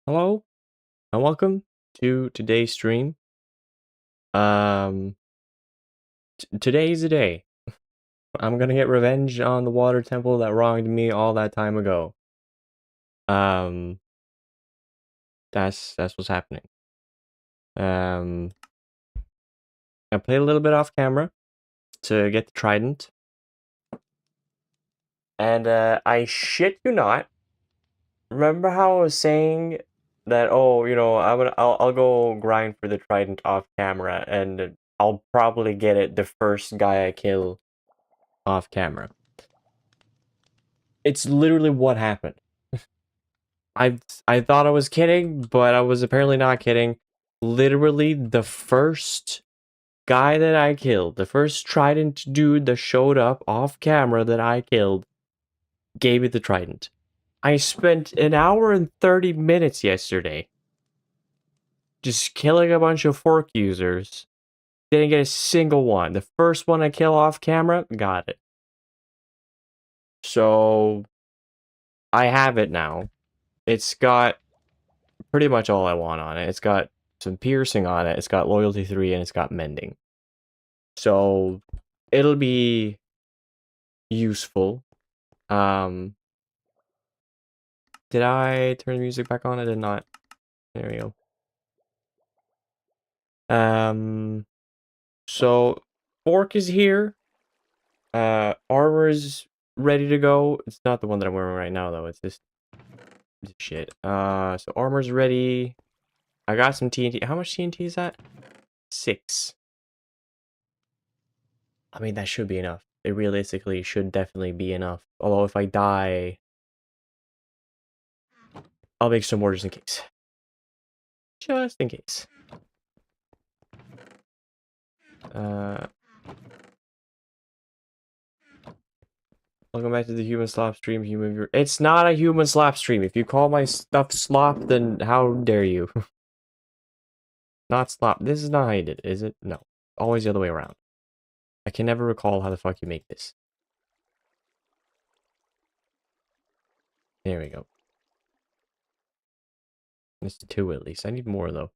Hello and welcome to today's stream. Um, today's the day. I'm gonna get revenge on the water temple that wronged me all that time ago. Um, that's what's happening. Um, I played a little bit off camera to get the trident, and I shit you not. Remember how I was saying that? Oh, I'll go grind for the trident off camera, and I'll probably get it the first guy I kill off camera. It's literally what happened. I thought I was kidding, but I was apparently not kidding. Literally, the first guy that I killed, the first trident dude that showed up off camera that I killed, gave me the trident. I spent an hour and 30 minutes yesterday just killing a bunch of fork users. Didn't get a single one. The first one I kill off camera, got it. So, I have it now. It's got pretty much all I want on it. It's got some piercing on it, it's got loyalty 3, and it's got mending. So it'll be useful. Did I turn the music back on? I did not. There we go. So fork is here. Armor is ready to go. It's not the one that I'm wearing right now though. It's this shit. So armor's ready. I got some TNT. How much TNT is that? 6. I mean, that should be enough. It realistically should definitely be enough. Although if I die, I'll make some more just in case. Just in case. Welcome back to the human slop stream, human viewer. It's not a human slop stream. If you call my stuff slop, then how dare you? Not slop. This is not how you did it, is it? No. Always the other way around. I can never recall how the fuck you make this. There we go. It's 2 at least. I need more though.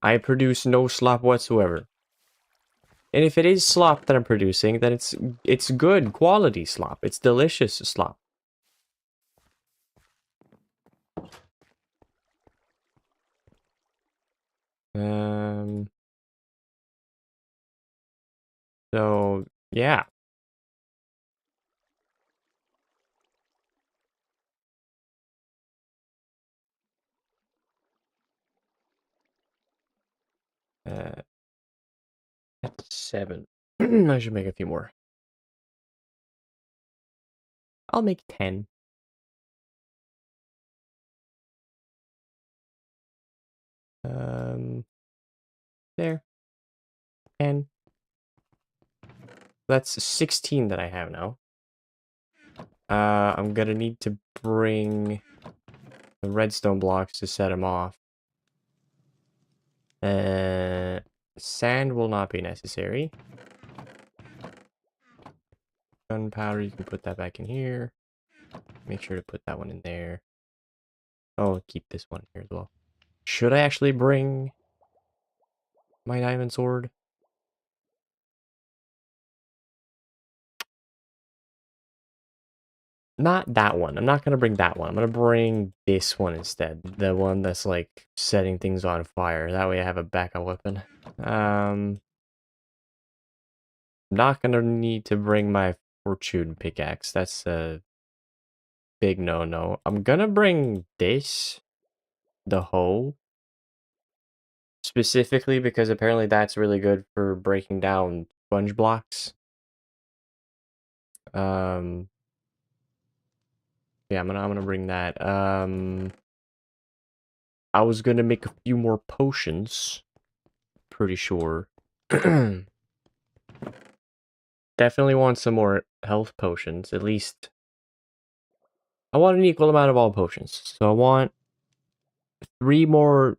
I produce no slop whatsoever. And if it is slop that I'm producing, then it's good quality slop. It's delicious slop. So yeah. That's 7. I should make a few more. I'll make 10. There. 10. That's 16 that I have now. I'm gonna need to bring the redstone blocks to set them off. Sand will not be necessary. Gunpowder, you can put that back in here. Make sure to put that one in there. Oh, keep this one here as well. Should I actually bring my diamond sword? Not that one. I'm not gonna bring that one. I'm gonna bring this one instead. The one that's like setting things on fire. That way I have a backup weapon. Not gonna need to bring my fortune pickaxe. That's a big no-no. I'm gonna bring this, the hoe, specifically because apparently that's really good for breaking down sponge blocks. Yeah, I'm gonna bring that. I was gonna make a few more potions. Pretty sure. Definitely want some more health potions, at least. I want an equal amount of all potions. So I want 3 more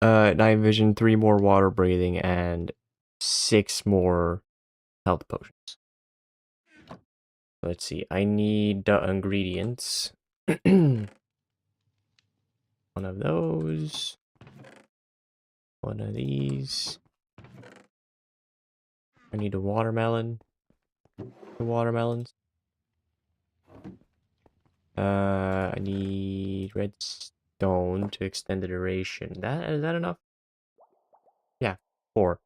night vision, 3 more water breathing, and 6 more health potions. Let's see. I need the ingredients. One of those. One of these. I need a watermelon. The watermelons. I need redstone to extend the duration. Is that enough? Yeah, 4.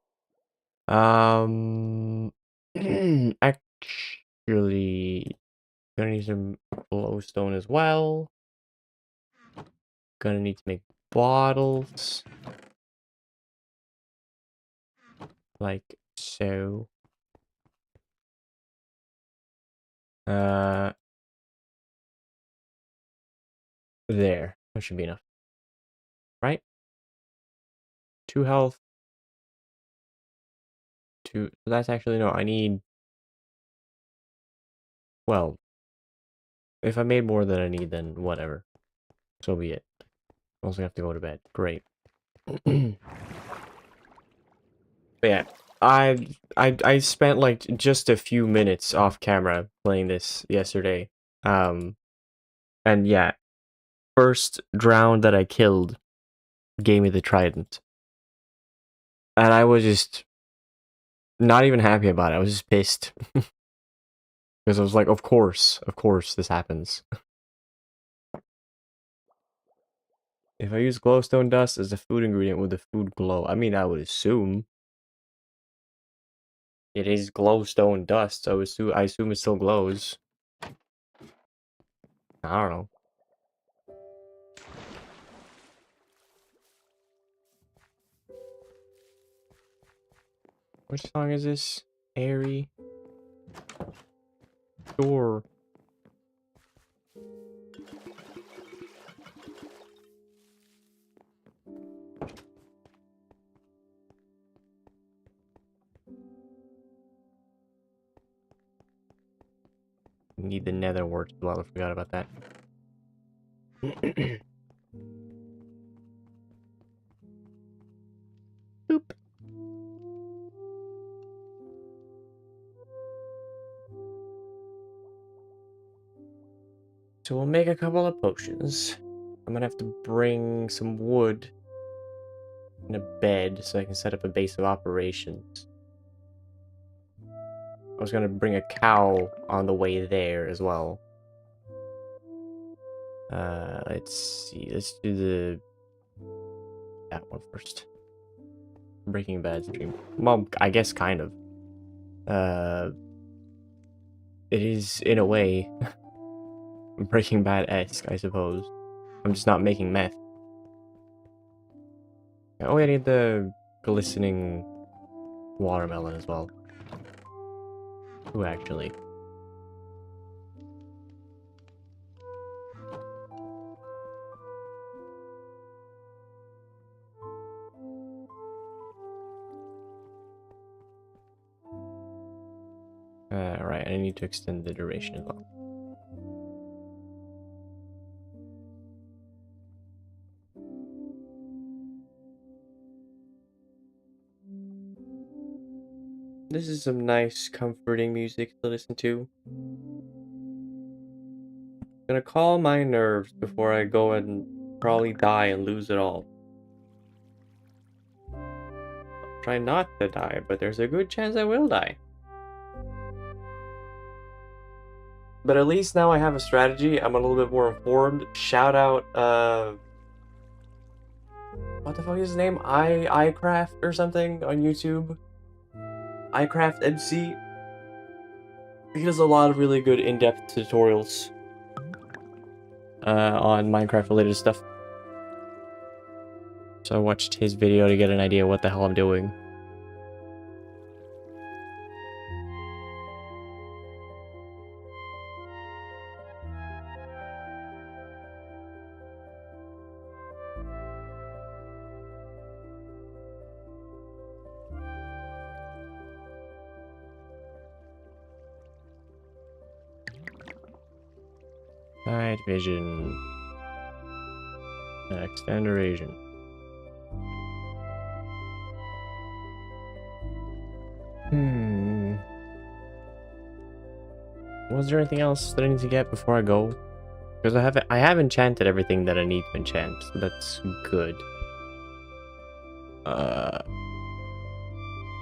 Actually, gonna need some glowstone as well. Gonna need to make bottles. Like so. There. That should be enough. Right? 2 health. 2. So that's actually, no, I need. Well, if I made more than I need, then whatever. So be it. Also have to go to bed. Great. But yeah, I spent like just a few minutes off camera playing this yesterday. And yeah, first drown that I killed gave me the trident. And I was just not even happy about it. I was just pissed. Because I was like, of course this happens. If I use glowstone dust as a food ingredient, would the food glow? I mean, I would assume. It is glowstone dust, so I assume it still glows. I don't know. Which song is this? Airy. Sure. Need the nether wart as well. I forgot about that. Boop. So we'll make a couple of potions. I'm gonna have to bring some wood and a bed so I can set up a base of operations. I was gonna bring a cow on the way there as well. Let's see. Let's do that one first. Breaking Bad stream. Well, I guess kind of. It is in a way Breaking Bad-esque, I suppose. I'm just not making meth. Oh, I need the glistening watermelon as well. Ooh, actually. Alright, I need to extend the duration as well. This is some nice, comforting music to listen to. Gonna calm my nerves before I go and probably die and lose it all. I'll try not to die, but there's a good chance I will die. But at least now I have a strategy. I'm a little bit more informed. Shout out, what the fuck is his name? iCraft or something on YouTube? iCraft MC. He does a lot of really good in-depth tutorials on Minecraft related stuff. So I watched his video to get an idea what the hell I'm doing. Night vision. Extend duration. Was there anything else that I need to get before I go? Because I have enchanted everything that I need to enchant, so that's good. I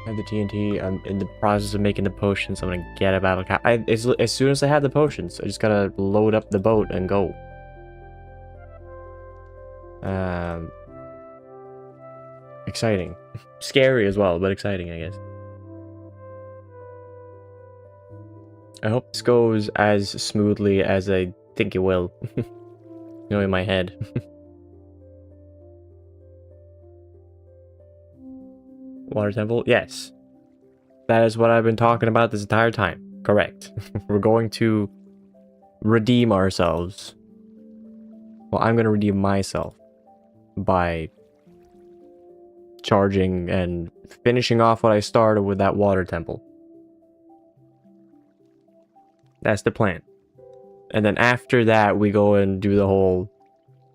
have the TNT. I'm in the process of making the potions. I'm gonna get a battle cap. As soon as I have the potions, I just gotta load up the boat and go. Exciting. Scary as well, but exciting, I guess. I hope this goes as smoothly as I think it will. You know, in my head. Water temple? Yes. That is what I've been talking about this entire time. Correct. We're going to redeem ourselves. Well, I'm going to redeem myself by charging and finishing off what I started with that water temple. That's the plan. And then after that, we go and do the whole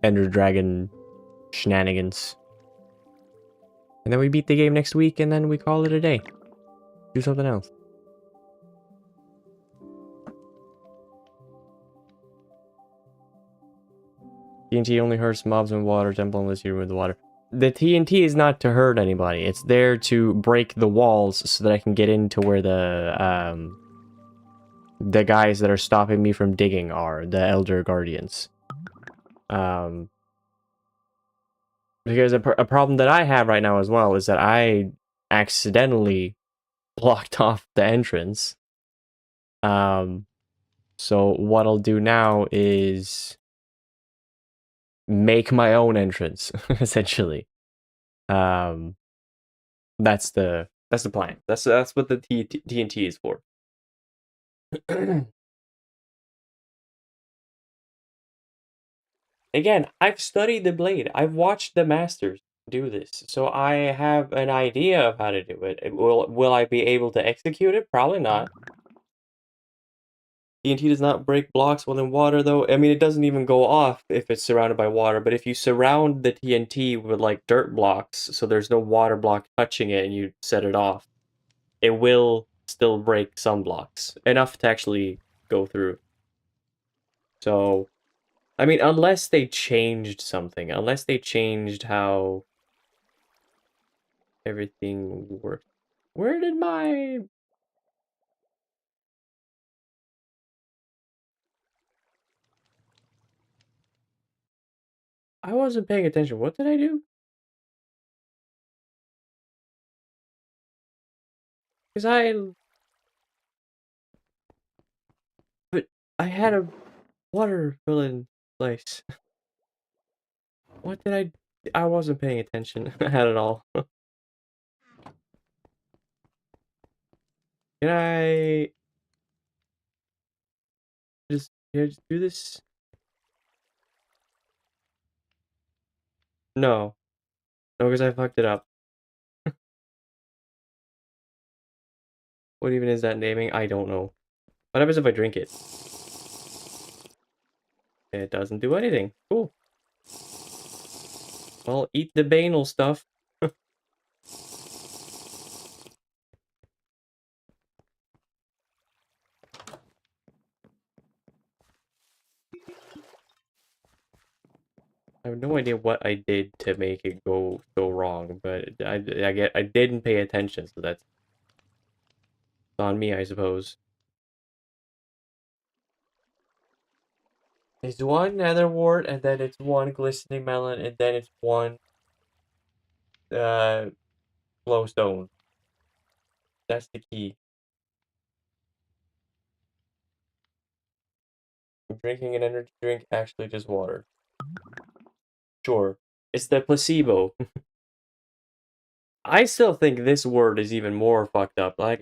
Ender Dragon shenanigans. And then we beat the game next week, and then we call it a day. Do something else. TNT only hurts mobs in water temple unless you remove the water. The TNT is not to hurt anybody. It's there to break the walls so that I can get into where the guys that are stopping me from digging are, the Elder Guardians. Because a problem that I have right now as well is that I accidentally blocked off the entrance. So what I'll do now is make my own entrance, essentially. That's the plan. That's what the TNT is for. Again, I've studied the blade. I've watched the masters do this, so I have an idea of how to do it. Will I be able to execute it? Probably not. TNT does not break blocks while in water, though. I mean, it doesn't even go off if it's surrounded by water, but if you surround the TNT with, like, dirt blocks, so there's no water block touching it and you set it off, it will still break some blocks. Enough to actually go through. So, I mean, unless they changed something. Unless they changed how everything worked. Where did my... I wasn't paying attention. What did I do? Because But I had a water filling place. What did I wasn't paying attention at all. Can I can I just do this? No. No, because I fucked it up. What even is that naming? I don't know. What happens if I drink it? It doesn't do anything. Cool. Well, eat the banal stuff. I have no idea what I did to make it go so wrong, but I didn't pay attention, so that's on me, I suppose. It's one nether wart, and then it's one glistening melon, and then it's one glowstone. That's the key. Drinking an energy drink actually just water. Sure. It's the placebo. I still think this word is even more fucked up. Like,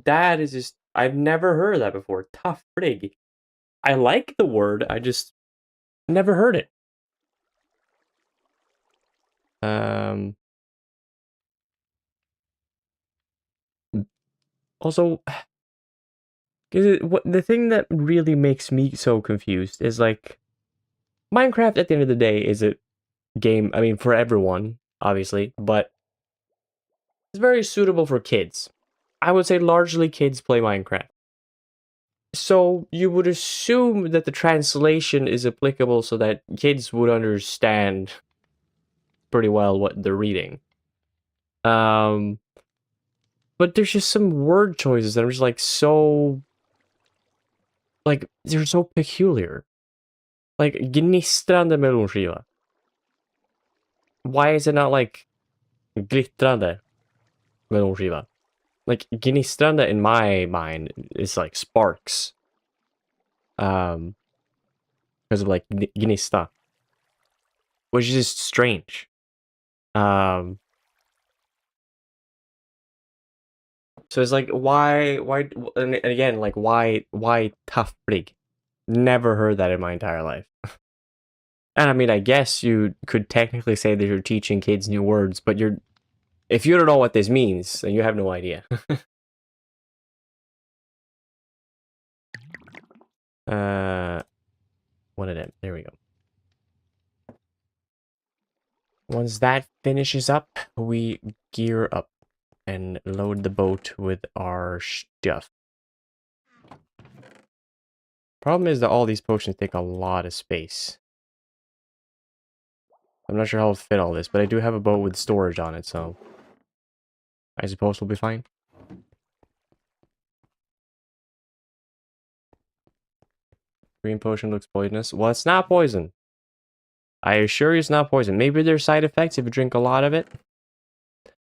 that is just, I've never heard of that before. Tough frig. I like the word, I just never heard it. Also, the thing that really makes me so confused is, like, Minecraft at the end of the day is a game, I mean, for everyone, obviously, but it's very suitable for kids. I would say largely kids play Minecraft. So you would assume that the translation is applicable so that kids would understand pretty well what they're reading. But there's just some word choices that are just like so, like they're so peculiar. Like gnistrande melonskiva. Why is it not like glittrande melonskiva? Like gnistrande in my mind is like sparks. Because of like gnista, which is just strange. Um, so it's like why, and again, like why tough brig? Never heard that in my entire life. And I mean, I guess you could technically say that you're teaching kids new words, but if you don't know what this means, then you have no idea. One of them. There we go. Once that finishes up, we gear up and load the boat with our stuff. Problem is that all these potions take a lot of space. I'm not sure how I'll fit all this, but I do have a boat with storage on it, so I suppose we'll be fine. Green potion looks poisonous. Well, it's not poison. I assure you it's not poison. Maybe there's side effects if you drink a lot of it.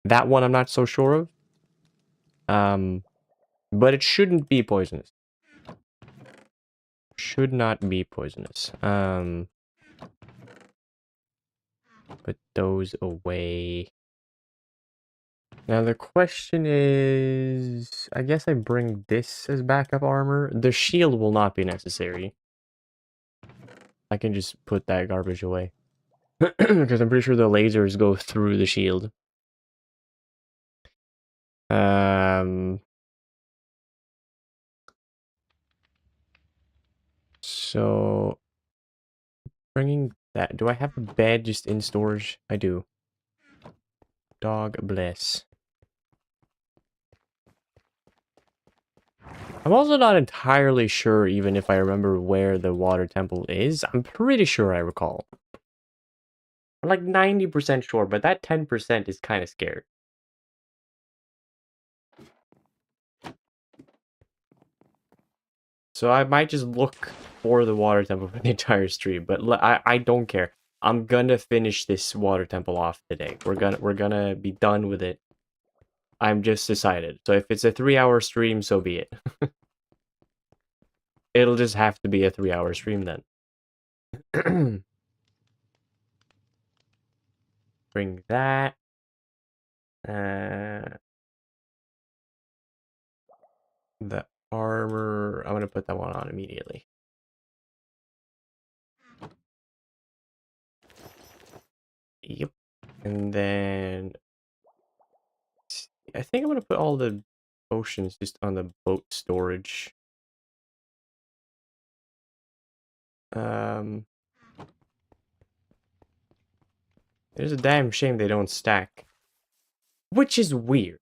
That one I'm not so sure of. But it shouldn't be poisonous. Should not be poisonous. Put those away. Now the question is, I guess I bring this as backup armor. The shield will not be necessary. I can just put that garbage away. Because I'm pretty sure the lasers go through the shield. So bringing that. Do I have a bed just in storage? I do. Dog bless. I'm also not entirely sure even if I remember where the water temple is. I'm pretty sure I recall. I'm like 90% sure, but that 10% is kind of scared. So I might just look for the water temple for the entire stream, but I don't care. I'm gonna finish this water temple off today. We're gonna be done with it. I'm just decided. So if it's a 3-hour stream, so be it. It'll just have to be a 3-hour stream then. Bring that. The armor. I'm gonna put that one on immediately. Yep. And then I think I'm gonna put all the potions just on the boat storage. It's a damn shame they don't stack. Which is weird.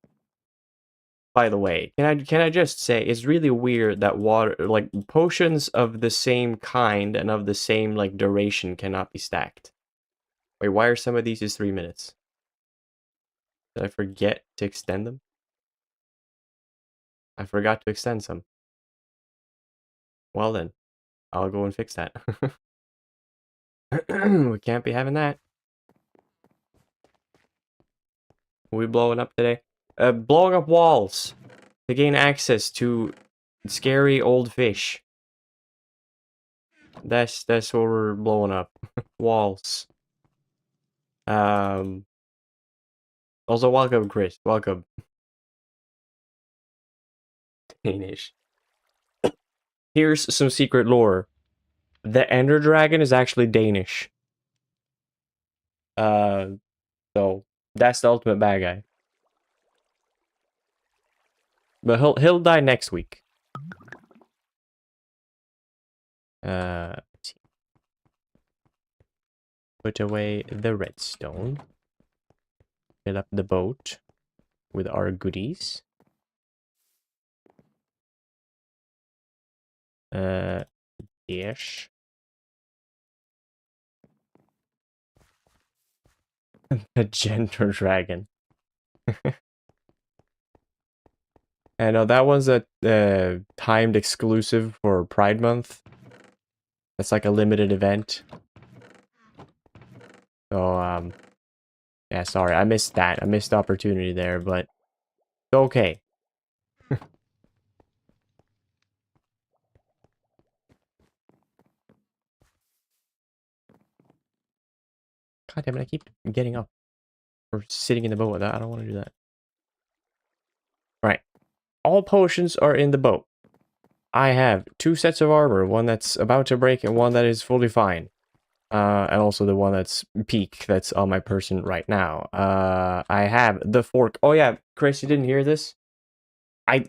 By the way, can I just say it's really weird that water like potions of the same kind and of the same like duration cannot be stacked. Wait, why are some of these just 3 minutes? Did I forget to extend them? I forgot to extend some. Well then, I'll go and fix that. We can't be having that. Are we blowing up today? Blowing up walls to gain access to scary old fish. That's what we're blowing up. Walls. Also welcome, Chris. Welcome. Danish. Here's some secret lore. The Ender Dragon is actually Danish. So that's the ultimate bad guy. But he'll die next week. Let's see. Put away the redstone. Fill up the boat with our goodies. Yes. The gender dragon. I know that one's a timed exclusive for Pride Month. It's like a limited event. So, yeah, sorry, I missed that. I missed the opportunity there, but it's okay. God damn it, I keep getting up. Or sitting in the boat with that. I don't want to do that. Right. All potions are in the boat. I have 2 sets of armor, one that's about to break and one that is fully fine. And also the one that's peak that's on my person right now. I have the fork. Oh yeah, Chris, you didn't hear this?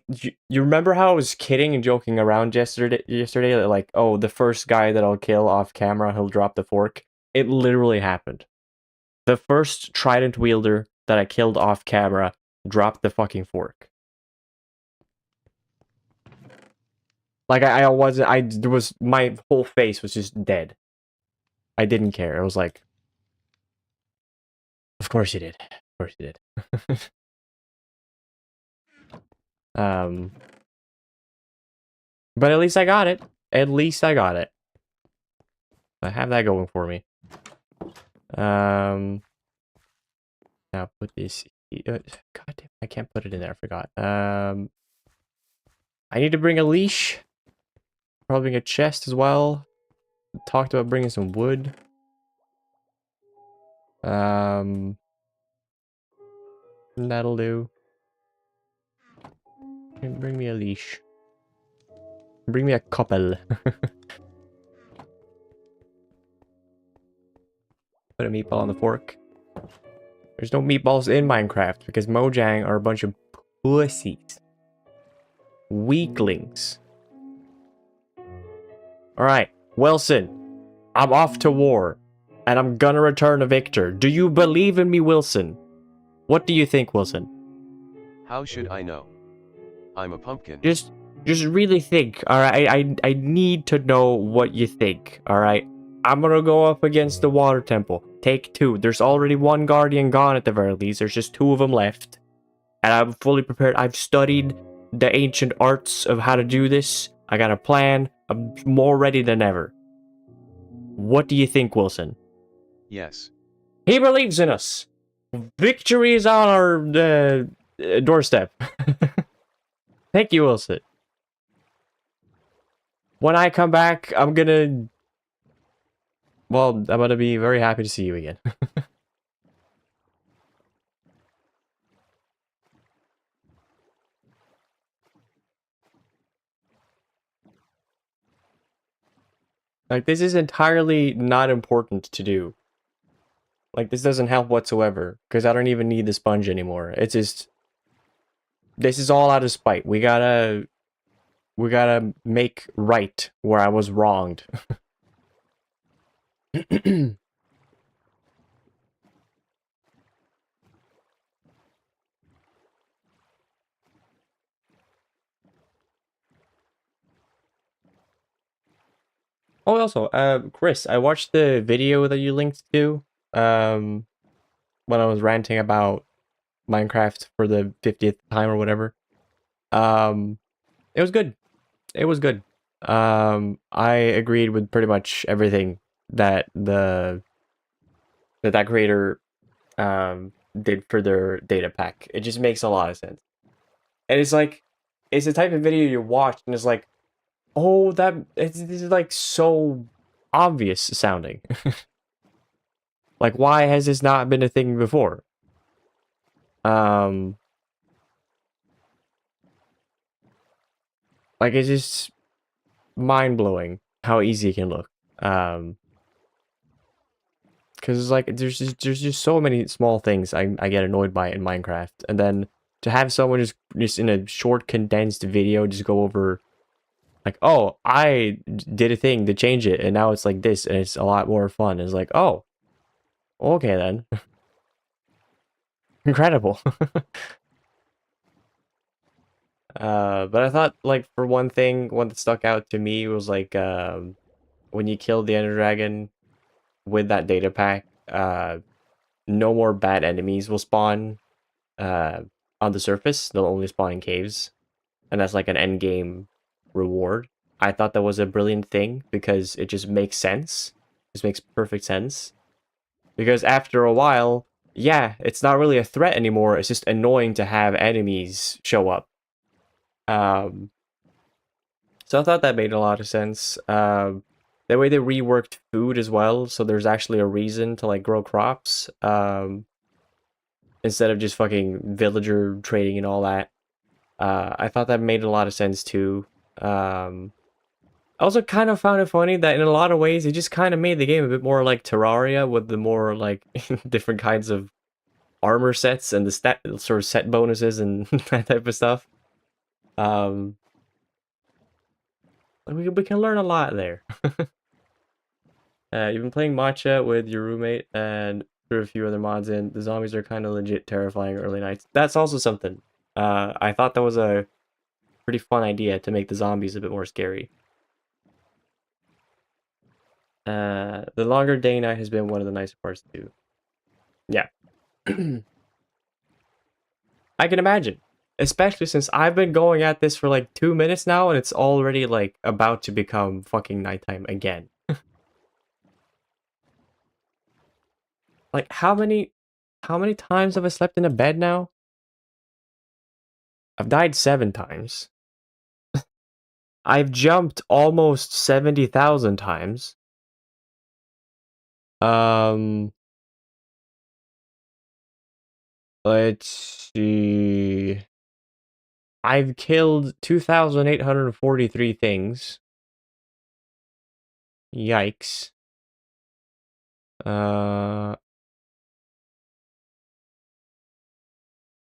You remember how I was kidding and joking around yesterday like, oh, the first guy that I'll kill off camera, he'll drop the fork. It literally happened. The first trident wielder that I killed off camera dropped the fucking fork. Like I wasn't there was my whole face was just dead. I didn't care. I was like, of course you did. Of course you did. But at least I got it. At least I got it. I have that going for me. Now put this. God damn, I can't put it in there. I forgot. I need to bring a leash. Probably bring a chest as well. Talked about bringing some wood. That'll do. Bring me a leash. Bring me a couple. Put a meatball on the fork. There's no meatballs in Minecraft because Mojang are a bunch of pussies. Weaklings. Alright, Wilson. I'm off to war. And I'm gonna return a victor. Do you believe in me, Wilson? What do you think, Wilson? How should I know? I'm a pumpkin. Just really think, alright? I need to know what you think, alright? I'm gonna go up against the water temple. Take 2. There's already 1 guardian gone at the very least. There's just 2 of them left. And I'm fully prepared. I've studied the ancient arts of how to do this. I got a plan. I'm more ready than ever. What do you think, Wilson? Yes. He believes in us. Victory is on our doorstep. Thank you, Wilson. When I come back, I'm gonna... Well, I'm gonna be very happy to see you again. Like, this is entirely not important to do. Like, this doesn't help whatsoever, because I don't even need the sponge anymore. It's just... This is all out of spite. We gotta make right where I was wronged. Oh, also, Chris, I watched the video that you linked to, when I was ranting about Minecraft for the 50th time or whatever. It was good. It was good. I agreed with pretty much everything that that creator did for their data pack. It just makes a lot of sense. And it's like, it's the type of video you watch and it's like, oh, this is like so obvious sounding. Like, why has this not been a thing before? Like, it's just mind-blowing how easy it can look. Because it's like, there's just so many small things I get annoyed by in Minecraft. And then to have someone just in a short, condensed video just go over, like, oh, I did a thing to change it, and now it's like this, and it's a lot more fun. It's like, oh, okay then. Incredible. But I thought, like, for one thing, one that stuck out to me was like when you kill the Ender Dragon with that data pack, no more bad enemies will spawn uh on the surface. They'll only spawn in caves, and that's like an end game reward. I thought that was a brilliant thing because it just makes sense. Just makes perfect sense. Because after a while, yeah, it's not really a threat anymore. It's just annoying to have enemies show up. Um, so I thought that made a lot of sense. The way they reworked food as well, so there's actually a reason to like grow crops. Instead of just fucking villager trading and all that. I thought that made a lot of sense too. I also kind of found it funny that in a lot of ways it just kind of made the game a bit more like Terraria with the more like different kinds of armor sets and the stat sort of set bonuses and that type of stuff. Um, we can learn a lot there. You've been playing Matcha with your roommate and threw a few other mods in. The zombies are kind of legit terrifying early nights. That's also something. I thought that was a pretty fun idea to make the zombies a bit more scary. The longer day night has been one of the nicer parts too. Yeah. I can imagine. Especially since I've been going at this for like 2 minutes now and it's already like about to become fucking nighttime again. Like how many times have I slept in a bed now? I've died 7 times. I've jumped almost 70,000 times. Um let's see. I've killed 2,843 things. Yikes. Uh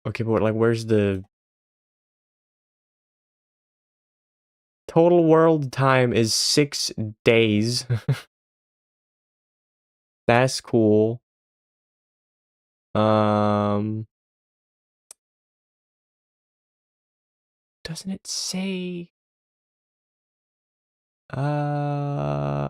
okay, but like where's the total world time is 6 days. That's cool. Um doesn't it say uh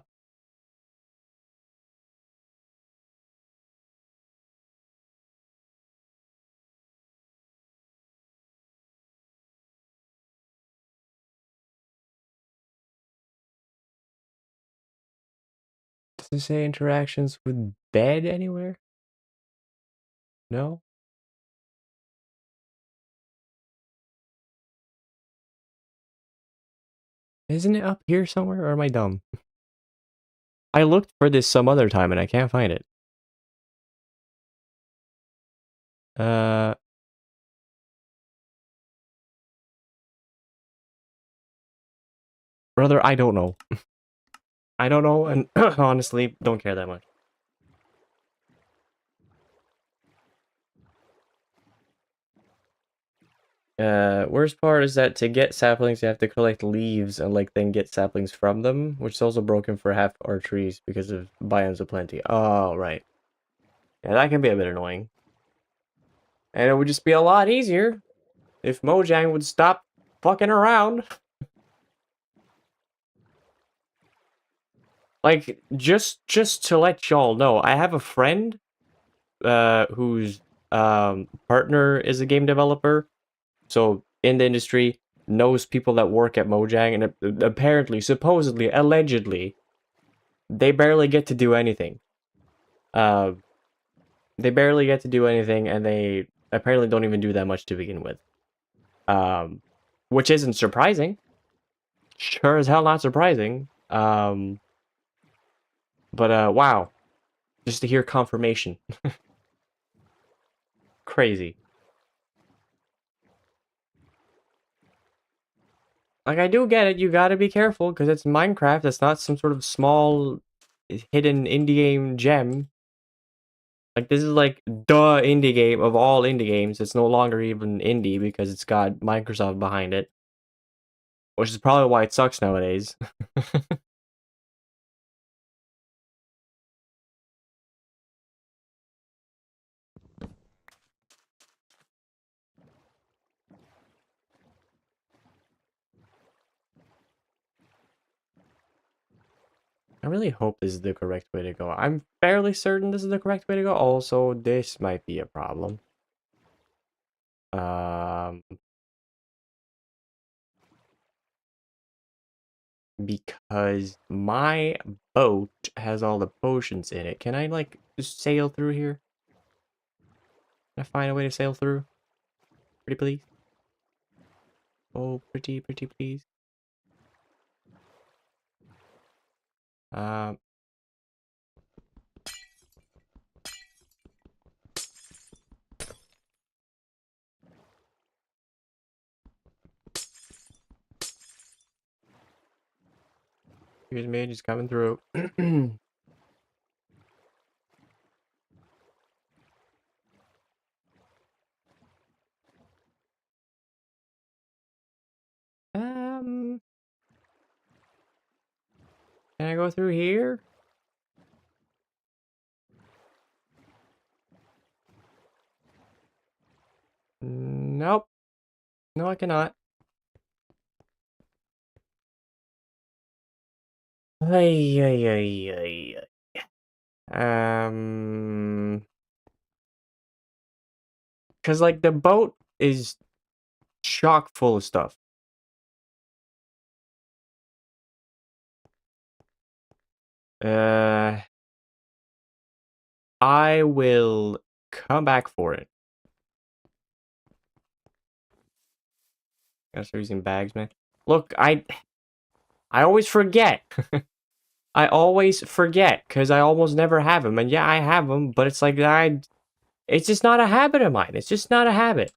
does it say interactions with bed anywhere? No? Isn't it up here somewhere or am I dumb? I looked for this some other time and I can't find it. Uh brother, I don't know. I don't know and honestly don't care that much. Worst part is that to get saplings, you have to collect leaves and like then get saplings from them, which is also broken for half our trees because of biomes of plenty. Oh, right. Yeah, that can be a bit annoying. And it would just be a lot easier if Mojang would stop fucking around. Like, just to let y'all know, I have a friend, whose partner is a game developer, so in the industry, knows people that work at Mojang, and apparently, supposedly, allegedly, they barely get to do anything. Uh, they barely get to do anything, and they apparently don't even do that much to begin with. Which isn't surprising. Sure as hell not surprising. But wow, just to hear confirmation, crazy. Like I do get it. You gotta be careful because it's Minecraft. It's not some sort of small hidden indie game gem. Like this is like the indie game of all indie games. It's no longer even indie because it's got Microsoft behind it, which is probably why it sucks nowadays. really hope this is the correct way to go. I'm fairly certain this is the correct way to go. Also, this might be a problem. Because my boat has all the potions in it. Can I, like, just sail through here? Can I find a way to sail through? Pretty please? Oh, pretty please. Um, Excuse me, just coming through. Um, can I go through here? Nope. No, I cannot. Ay, ay, ay, ay, ay. Because, like, the boat is chock full of stuff. Uh, I will come back for it. Gotta start using bags, man. Look, I always forget. I always forget because I almost never have them. And yeah, I have them, but it's like it's just not a habit of mine. It's just not a habit.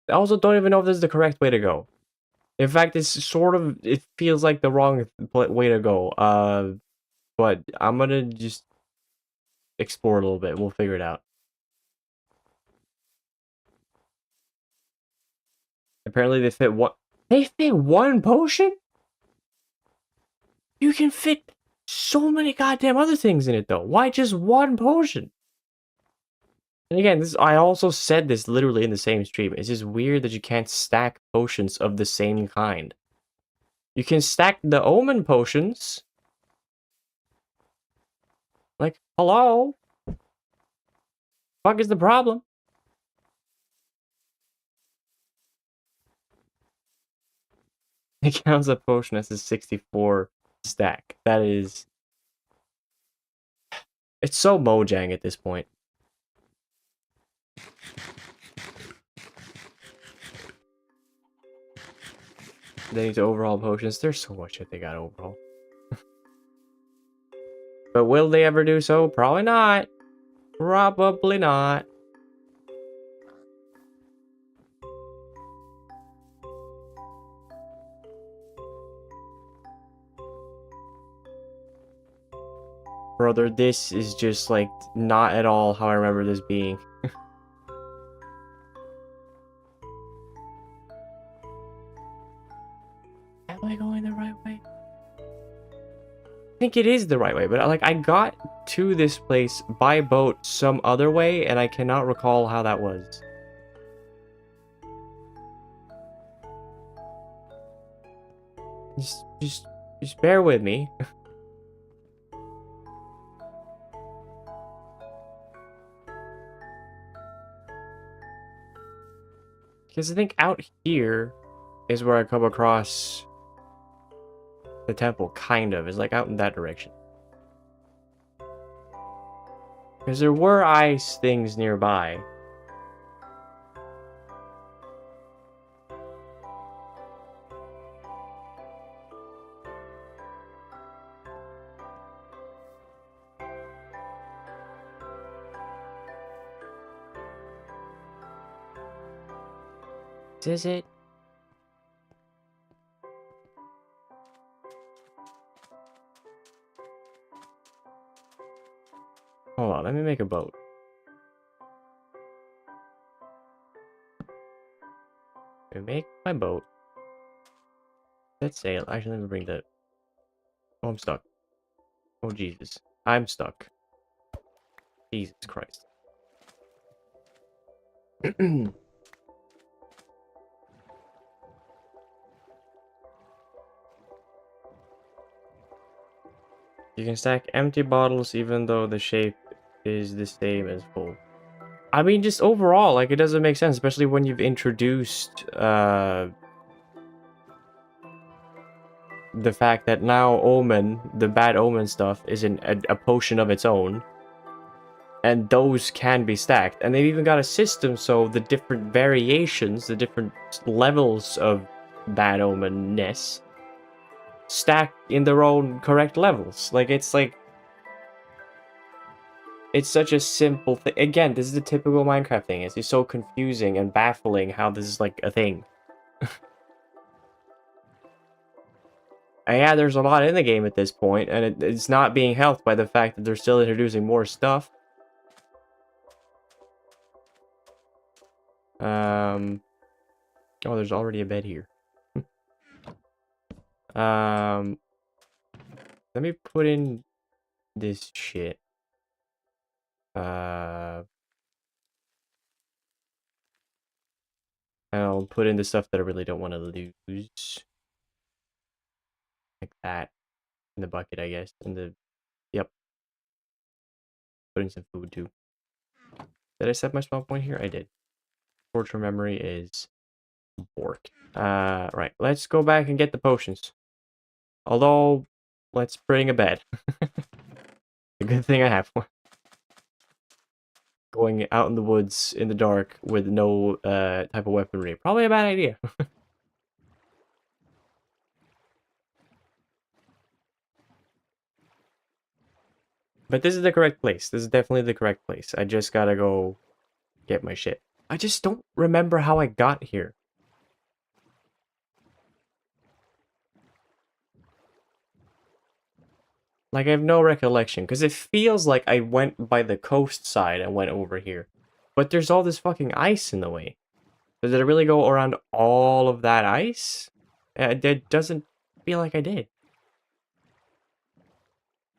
I also don't even know if this is the correct way to go. In fact, it feels like the wrong way to go. But I'm gonna just explore a little bit. We'll figure it out. Apparently they fit one potion? You can fit so many goddamn other things in it though. Why just one potion? And again, I also said this literally in the same stream. It's just weird that you can't stack potions of the same kind. You can stack the omen potions. Like, hello? Fuck is the problem? It counts a potion as a 64 stack. That is... It's so Mojang at this point. They need to overhaul potions. There's so much that they got overhaul. But will they ever do so? Probably not. Probably not. Brother, this is just, like, not at all how I remember this being. Am I going the right way? I think it is the right way, but, like, I got to this place by boat some other way, and I cannot recall how that was. Just bear with me. Because I think out here is where I come across the temple, kind of. It's like out in that direction. Because there were ice things nearby. Is it? Hold on, let me make a boat. Let me make my boat. Let's sail. Actually, let me bring the... Oh, I'm stuck. Oh, Jesus. I'm stuck. Jesus Christ. You can stack empty bottles even though the shape is the same as full. I mean, just overall, like, it doesn't make sense, especially when you've introduced the fact that now Omen, the bad Omen stuff, is a potion of its own. And those can be stacked. And they've even got a system so the different variations, the different levels of bad Omen-ness stack in their own correct levels. It's such a simple thing. Again, this is the typical Minecraft thing. It's just so confusing and baffling how this is like a thing. And yeah, there's a lot in the game at this point, and it's not being helped by the fact that they're still introducing more stuff. Oh, there's already a bed here. Let me put in this shit. And I'll put in the stuff that I really don't want to lose. Like that. In the bucket, I guess. Yep. Put in some food, too. Did I set my spawn point here? I did. Short-term memory is borked. Right. Let's go back and get the potions. Although, let's bring a bed. A good thing I have one. Going out in the woods in the dark with no type of weaponry. Probably a bad idea. But this is the correct place. This is definitely the correct place. I just gotta go get my shit. I just don't remember how I got here. Like, I have no recollection, because it feels like I went by the coast side and went over here. But there's all this fucking ice in the way. Did I really go around all of that ice? It doesn't feel like I did.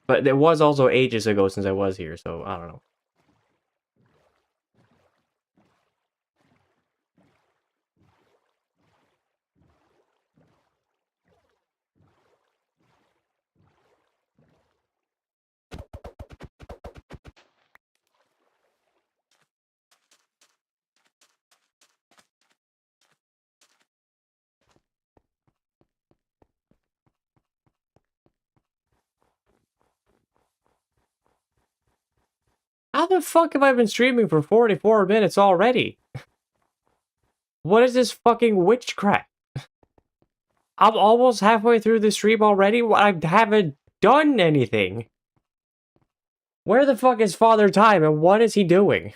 But it was also ages ago since I was here, so I don't know. How the fuck have I been streaming for 44 minutes already? What is this fucking witchcraft? I'm almost halfway through the stream already. I haven't done anything. Where the fuck is Father Time and what is he doing?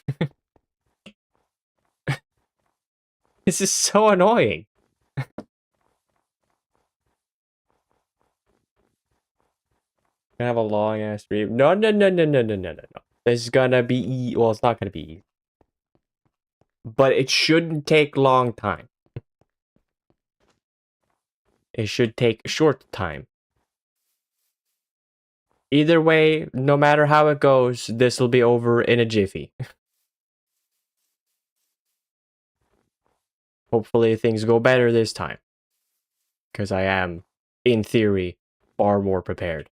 This is so annoying. Gonna have a long ass stream. No. This is gonna be well, it's not gonna be easy. But it shouldn't take long time. It should take short time. Either way, no matter how it goes, this will be over in a jiffy. Hopefully things go better this time. Because I am, in theory, far more prepared.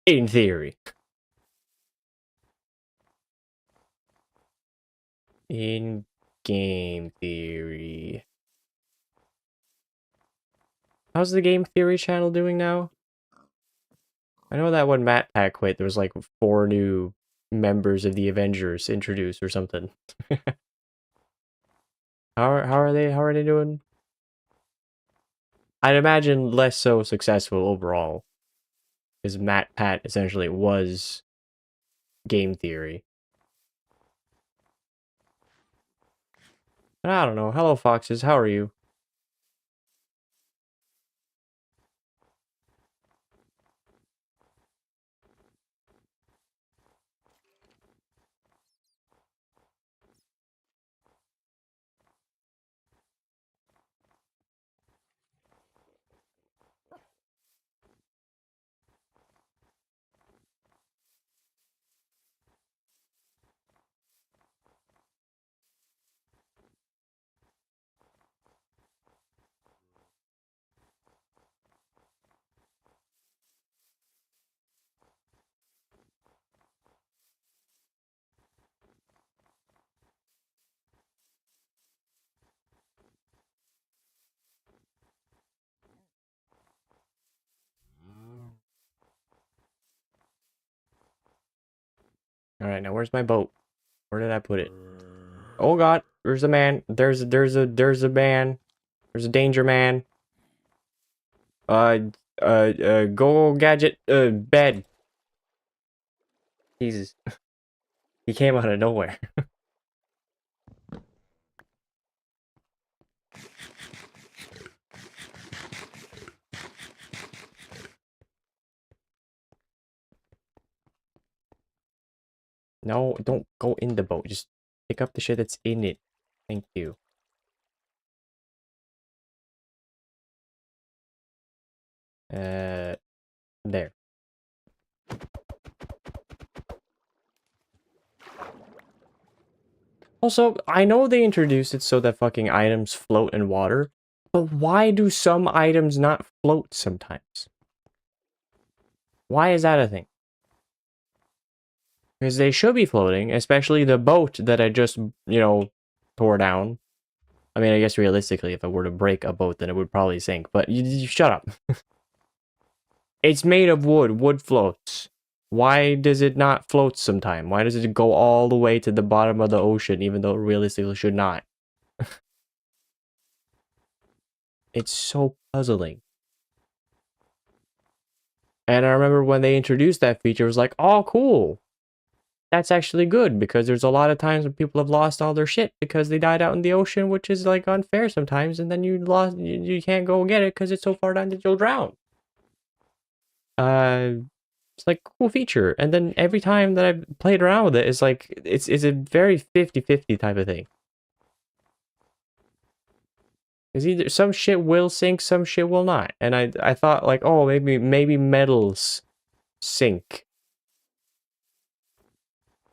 In theory. In game theory. How's the game theory channel doing now? I know that when MatPat quit, there was like 4 new members of the Avengers introduced or something. How are they doing? I'd imagine less so successful overall. Because MatPat essentially was game theory. But I don't know. Hello, Foxes. How are you? Alright, now where's my boat? Where did I put it? Oh god, there's a man. There's a man. There's a danger man. Go gadget, bed. Jesus. He came out of nowhere. No, don't go in the boat. Just pick up the shit that's in it. Thank you. There. Also, I know they introduced it so that fucking items float in water, but why do some items not float sometimes? Why is that a thing? Because they should be floating, especially the boat that I just, tore down. I mean, I guess realistically, if I were to break a boat, then it would probably sink, but you shut up. It's made of wood. Wood floats. Why does it not float sometime? Why does it go all the way to the bottom of the ocean, even though it realistically should not? It's so puzzling. And I remember when they introduced that feature, it was like, oh, cool. That's actually good, because there's a lot of times when people have lost all their shit because they died out in the ocean, which is, like, unfair sometimes, and then you can't go get it because it's so far down that you'll drown. It's like a cool feature, and then every time that I've played around with it, it's like, it's a very 50-50 type of thing. Because either some shit will sink, some shit will not. And I thought, like, oh, maybe metals sink.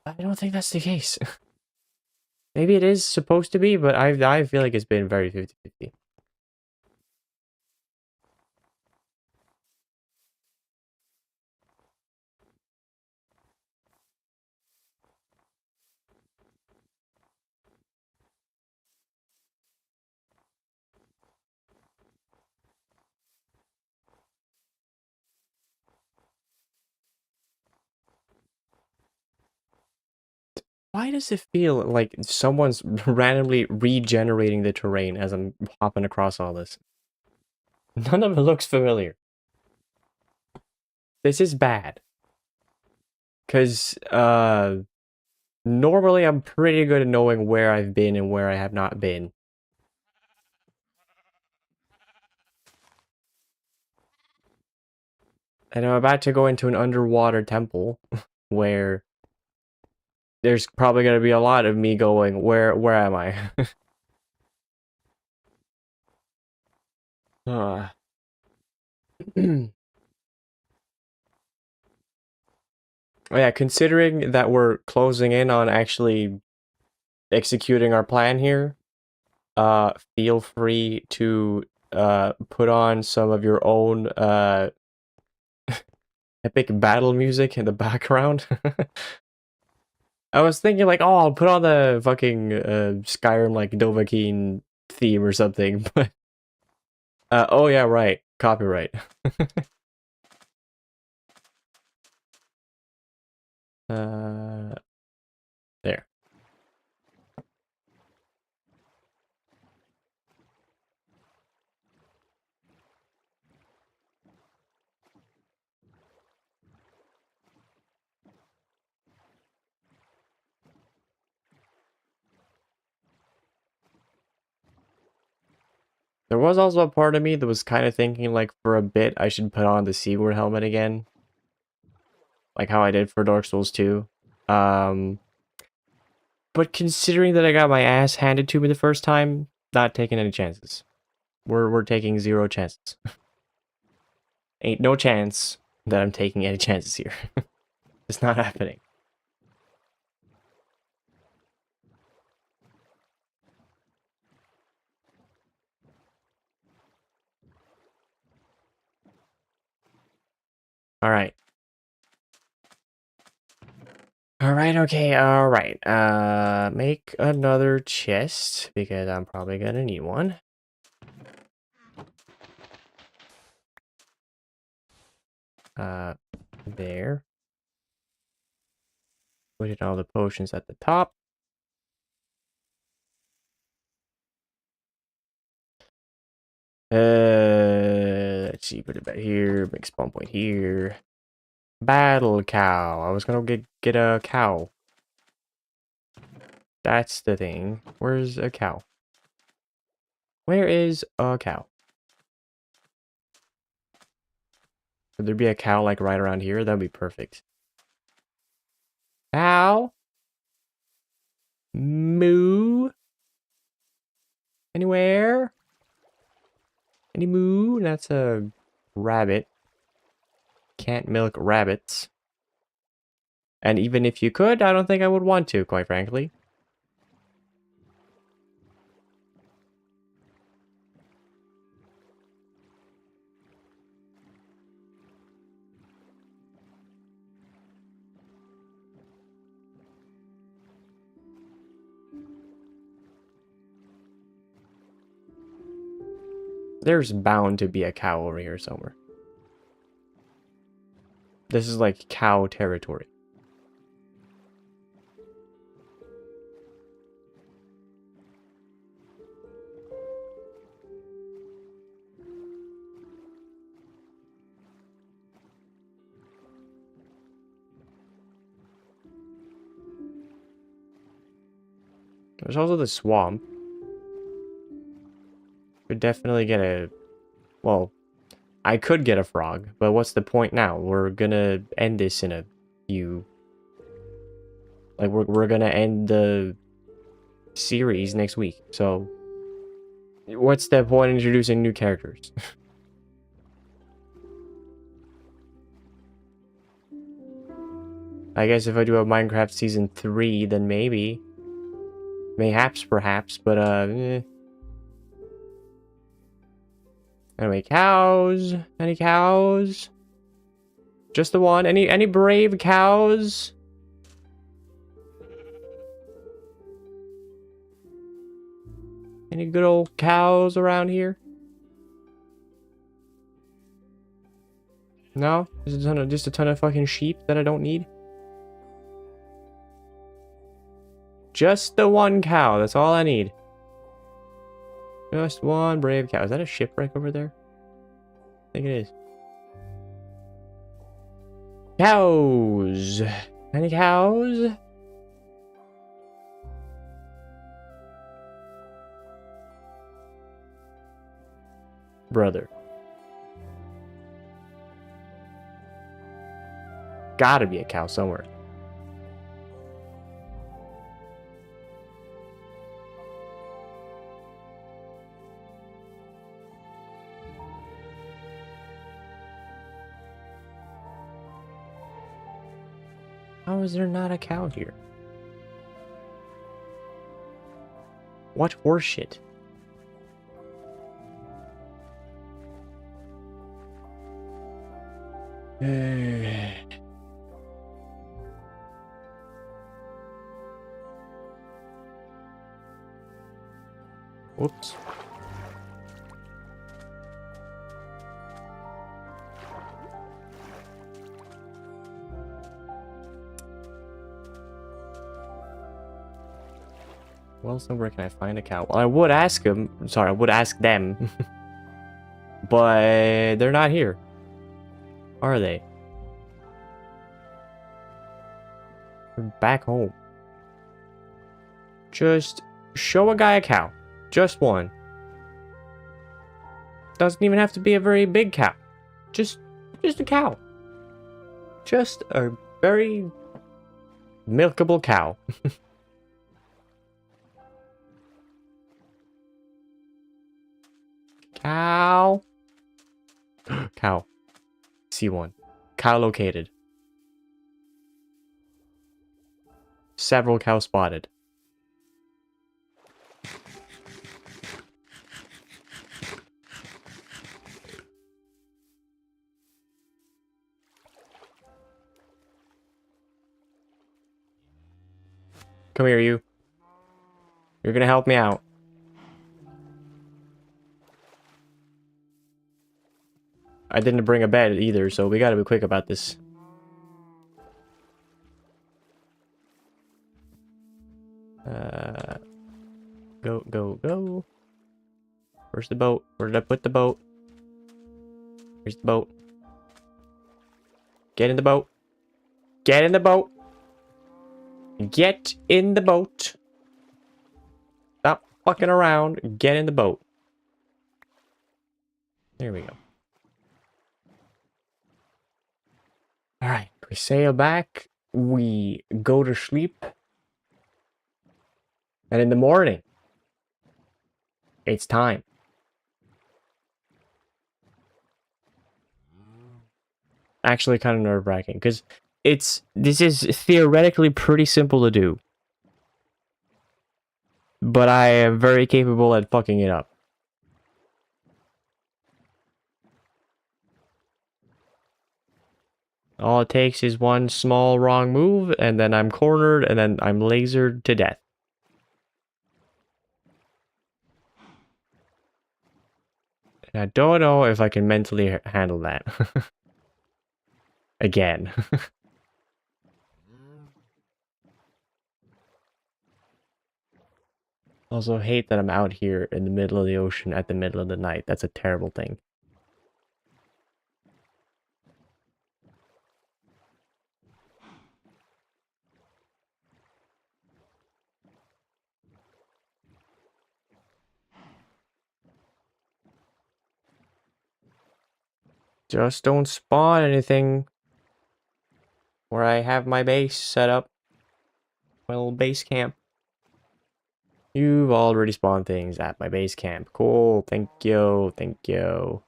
I don't think that's the case. Maybe it is supposed to be, but I feel like it's been very 50-50. Why does it feel like someone's randomly regenerating the terrain as I'm hopping across all this? None of it looks familiar. This is bad. Because, normally I'm pretty good at knowing where I've been and where I have not been. And I'm about to go into an underwater temple where there's probably going to be a lot of me going, where am I? uh. Oh yeah, considering that we're closing in on actually executing our plan here, feel free to put on some of your own epic battle music in the background. I was thinking like, oh, I'll put on the fucking Skyrim like Dovahkiin theme or something, but oh yeah, right, copyright. There. There was also a part of me that was kind of thinking like for a bit I should put on the Sigurd helmet again. Like how I did for Dark Souls 2. But considering that I got my ass handed to me the first time, not taking any chances. We're taking 0 chances. Ain't no chance that I'm taking any chances here. It's not happening. Alright. Alright, okay, alright. Make another chest, because I'm probably gonna need one. There. Put in all the potions at the top. Let's see, put it back here, make spawn point here. Battle cow. I was gonna get a cow. That's the thing. Where's a cow? Where is a cow? Could there be a cow like right around here? That'd be perfect. Cow? Moo? Anywhere? Any moo? That's a rabbit. Can't milk rabbits. And even if you could, I don't think I would want to, quite frankly. There's bound to be a cow over here somewhere. This is like cow territory. There's also the swamp. Could definitely get a... Well, I could get a frog, but what's the point now? We're gonna end this in a few... Like, we're gonna end the series next week, so... What's the point in introducing new characters? I guess if I do a Minecraft Season 3, then maybe. Mayhaps, perhaps, but, Anyway, cows. Any cows? Just the one? Any brave cows? Any good old cows around here? No? Just a ton of fucking sheep that I don't need? Just the one cow, that's all I need. Just one brave cow. Is that a shipwreck over there? I think it is. Cows! Any cows? Brother. Gotta be a cow somewhere. How is there not a cow here? What horseshit? Whoops. Well, somewhere can I find a cow? Well, I would ask him. Sorry, I would ask them. But they're not here. Are they? They're back home. Just show a guy a cow. Just one. Doesn't even have to be a very big cow. Just a cow. Just a very milkable cow. Cow. Cow. See one. Cow located. Several cows spotted. Come here, you. You're gonna help me out. I didn't bring a bed either, so we gotta be quick about this. the boat? Where did I put the boat? Here's the boat. Get in the boat. Get in the boat. Get in the boat. Stop fucking around. Get in the boat. There we go. Alright, we sail back. We go to sleep. And in the morning, it's time. Actually kind of nerve-wracking, because this is theoretically pretty simple to do. But I am very capable at fucking it up. All it takes is one small wrong move, and then I'm cornered, and then I'm lasered to death. And I don't know if I can mentally handle that. Again. Also hate that I'm out here in the middle of the ocean at the middle of the night. That's a terrible thing. Just don't spawn anything where I have my base set up. My little base camp. You've already spawned things at my base camp. Cool. Thank you. Thank you.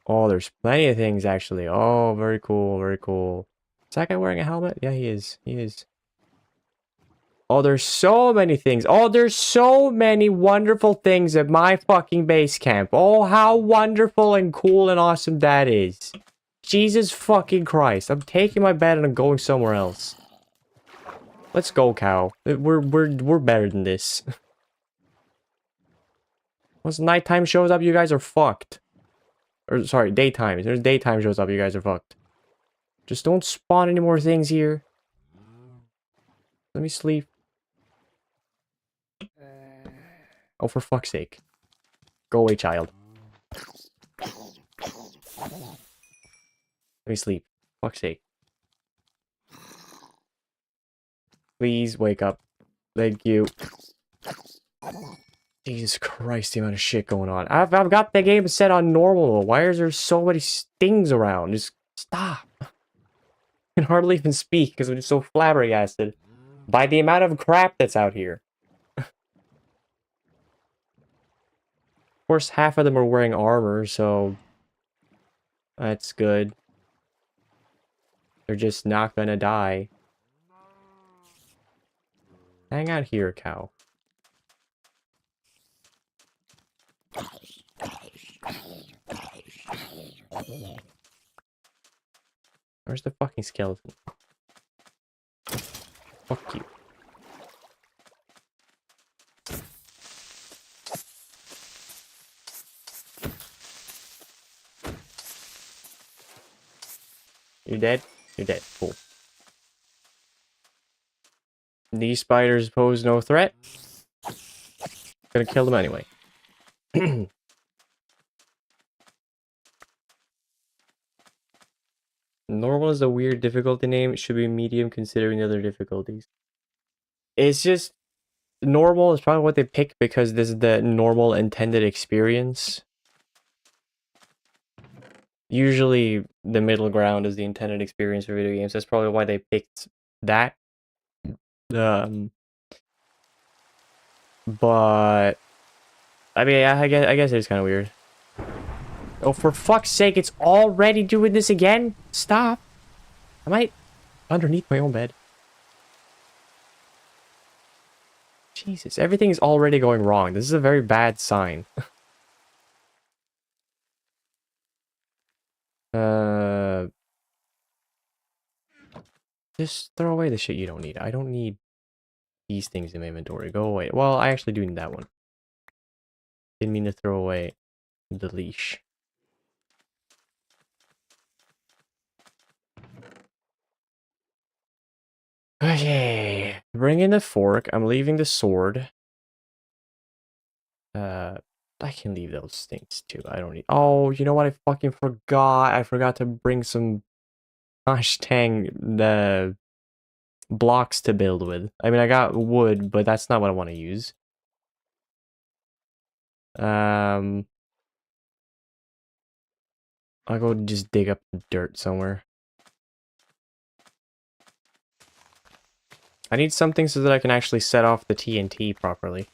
Oh, there's plenty of things actually. Oh, very cool. Very cool. Is that guy wearing a helmet? Yeah, he is. He is. Oh, there's so many things. Oh, there's so many wonderful things at my fucking base camp. Oh, how wonderful and cool and awesome that is. Jesus fucking Christ. I'm taking my bed and I'm going somewhere else. Let's go, cow. We're better than this. Once nighttime shows up, you guys are fucked. Or sorry, daytime. As soon as daytime shows up, you guys are fucked. Just don't spawn any more things here. Let me sleep. Oh, for fuck's sake. Go away, child. Let me sleep. Fuck's sake. Please wake up. Thank you. Jesus Christ, the amount of shit going on. I've got the game set on normal. Why is there so many stings around? Just stop. I can hardly even speak because I'm just so flabbergasted by the amount of crap that's out here. Of course, half of them are wearing armor, so that's good. They're just not gonna die. Hang out here, cow. Where's the fucking skeleton? Fuck you. You're dead? You're dead. Cool. These spiders pose no threat. Gonna kill them anyway. Normal is a weird difficulty name. It should be medium considering the other difficulties. It's just... Normal is probably what they picked because this is the normal intended experience. Usually the middle ground is the intended experience for video games. That's probably why they picked that. But I mean, I guess it's kind of weird. Oh, for fuck's sake, it's already doing this again? Stop. Am I underneath my own bed? Jesus, everything is already going wrong. This is a very bad sign. Just throw away the shit you don't need. I don't need these things in my inventory. Go away. Well, I actually do need that one. Didn't mean to throw away the leash. Okay. Bring in the fork. I'm leaving the sword. I can leave those things too. I don't need. Oh, you know what? I fucking forgot. I forgot to bring some gosh dang the blocks to build with. I mean, I got wood, but that's not what I want to use. I'll go just dig up the dirt somewhere. I need something so that I can actually set off the TNT properly.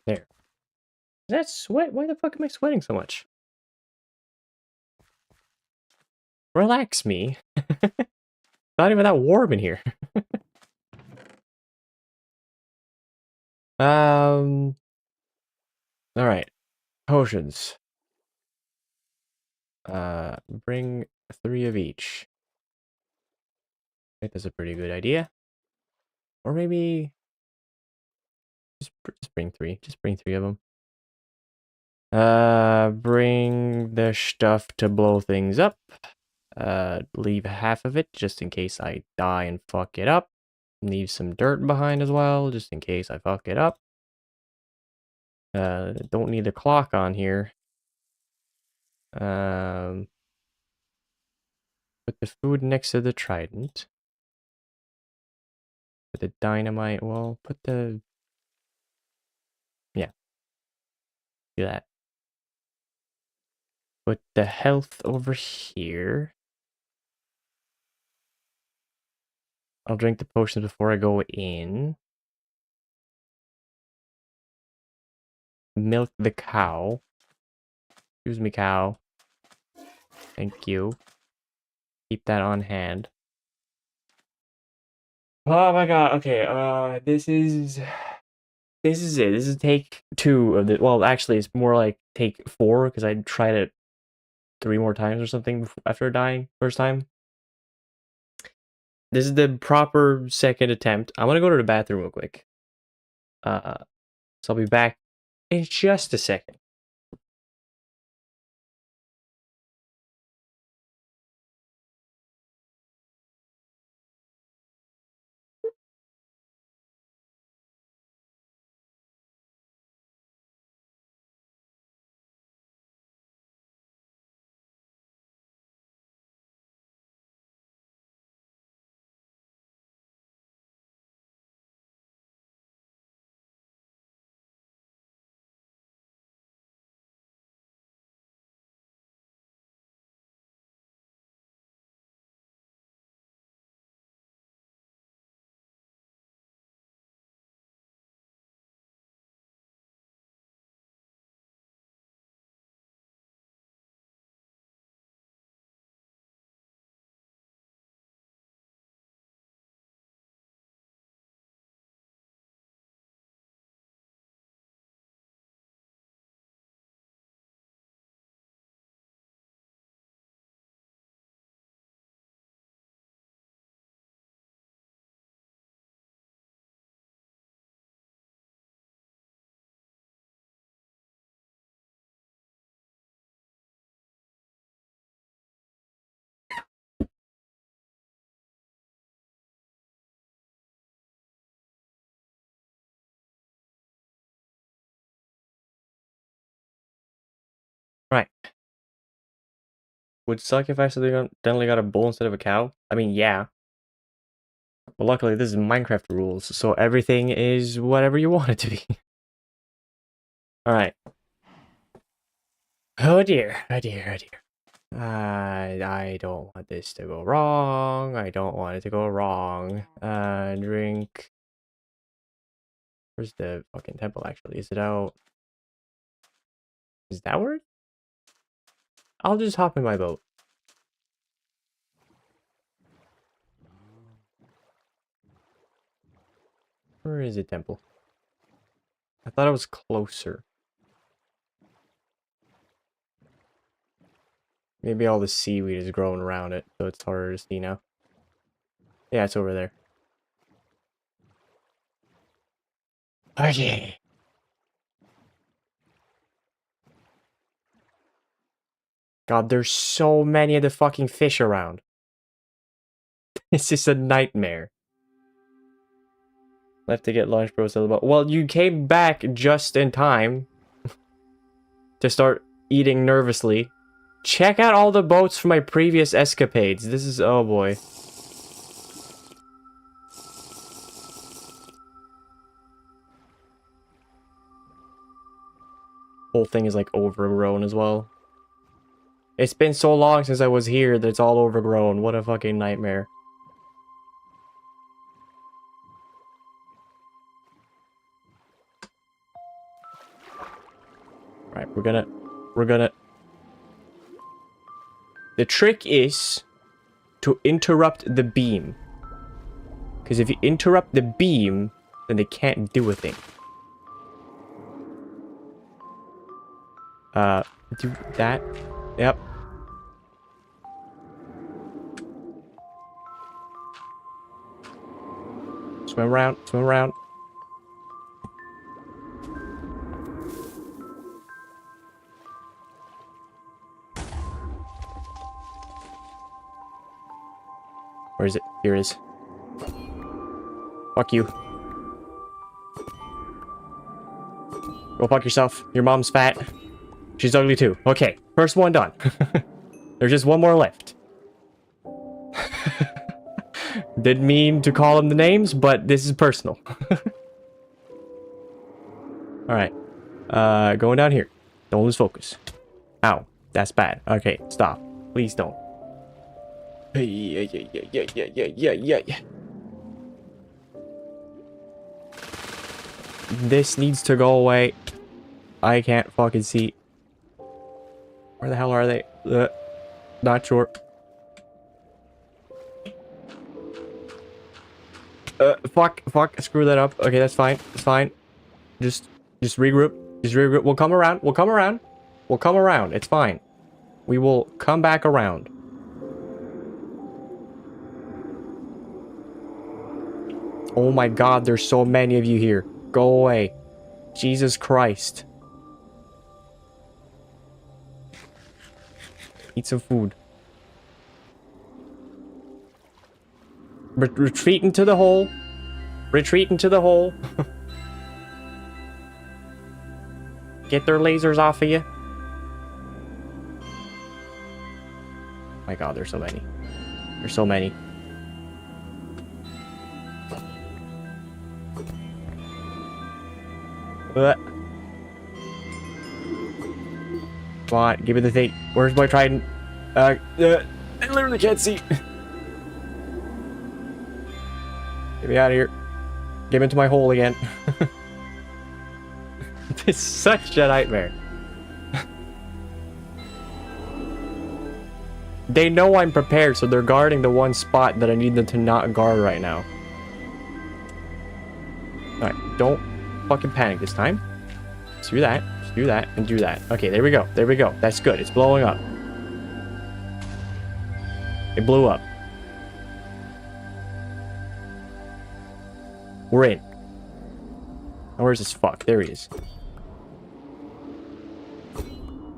There. That's sweat. Why the fuck am I sweating so much? Relax me. Not even that warm in here. All right. Potions. Bring 3 of each. I think that's a pretty good idea. Or maybe just bring 3. Just bring 3 of them. Bring the stuff to blow things up. Leave half of it just in case I die and fuck it up. Leave some dirt behind as well, just in case I fuck it up. Don't need a clock on here. Put the food next to the trident. Put the dynamite, well, put the... Yeah. Do that. Put the health over here. I'll drink the potions before I go in. Milk the cow. Excuse me, cow. Thank you. Keep that on hand. Oh my god, okay, this is it. This is take 2 of the, well, actually, it's more like take 4, because I tried it 3 more times or something after dying first time. This is the proper second attempt. I'm gonna go to the bathroom real quick. So I'll be back in just a second. Right. Would suck if I accidentally got a bull instead of a cow. I mean, yeah. But luckily, this is Minecraft rules, so everything is whatever you want it to be. Alright. Oh dear, oh dear, oh dear. I don't want this to go wrong. I don't want it to go wrong. Drink. Where's the fucking temple, actually? Is it out? Is that where it? I'll just hop in my boat. Where is the temple? I thought it was closer. Maybe all the seaweed is growing around it, so it's harder to see now. Yeah, it's over there. Okay. God, there's so many of the fucking fish around. It's just a nightmare. Left to get lunch, bro. Well, you came back just in time to start eating nervously. Check out all the boats from my previous escapades. This is... oh boy. Whole thing is like overgrown as well. It's been so long since I was here that it's all overgrown. What a fucking nightmare. Alright, we're gonna... The trick is to interrupt the beam. Because if you interrupt the beam, then they can't do a thing. Do that. Yep. Swim around, swim around. Where is it? Here it is. Fuck you. Go fuck yourself. Your mom's fat. She's ugly too. Okay, first one done. There's just one more left. Didn't mean to call them the names, but this is personal. Alright. Going down here. Don't lose focus. Ow. That's bad. Okay, stop. Please don't. Yeah. This needs to go away. I can't fucking see. Where the hell are they? Not sure. Fuck. Screw that up. Okay, that's fine. It's fine. Just regroup. Just regroup. We'll come around. We'll come around. It's fine. We will come back around. Oh my god, there's so many of you here. Go away. Jesus Christ. Eat some food. Retreat into the hole. Retreat into the hole. Get their lasers off of you. My god, there's so many. There's so many. Come on, give me the thing. Where's my trident? I literally can't see. Get me out of here. Get into my hole again. It's such a nightmare. They know I'm prepared, so they're guarding the one spot that I need them to not guard right now. Alright, don't fucking panic this time. Just do that. Just do that and do that. Okay, there we go. There we go. That's good. It's blowing up. It blew up. We're in. Now, where's this fuck? There he is.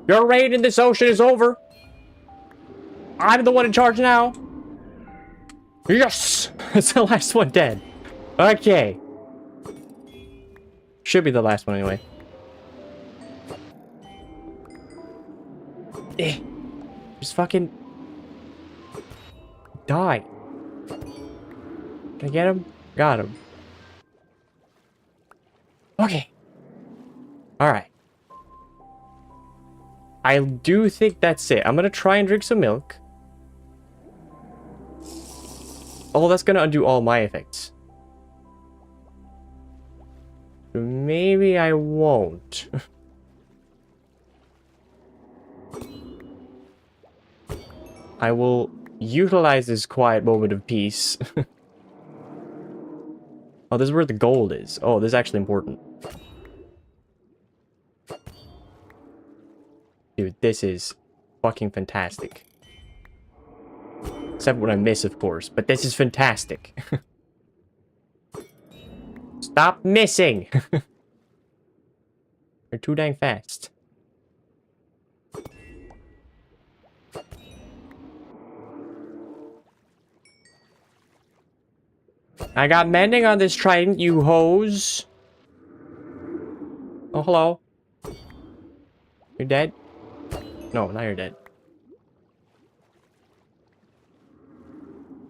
Your reign in this ocean is over. I'm the one in charge now. Yes! It's the last one dead. Okay. Should be the last one anyway. Just fucking... die. Can I get him? Got him. Okay. Alright. I do think that's it. I'm gonna try and drink some milk. Oh, that's gonna undo all my effects. Maybe I won't. I will utilize this quiet moment of peace. Oh, this is where the gold is. Oh, this is actually important. Dude, this is fucking fantastic. Except when I miss, of course. But this is fantastic. Stop missing! You're too dang fast. I got mending on this trident, you hoes. Oh, hello. You're dead? No, now you're dead.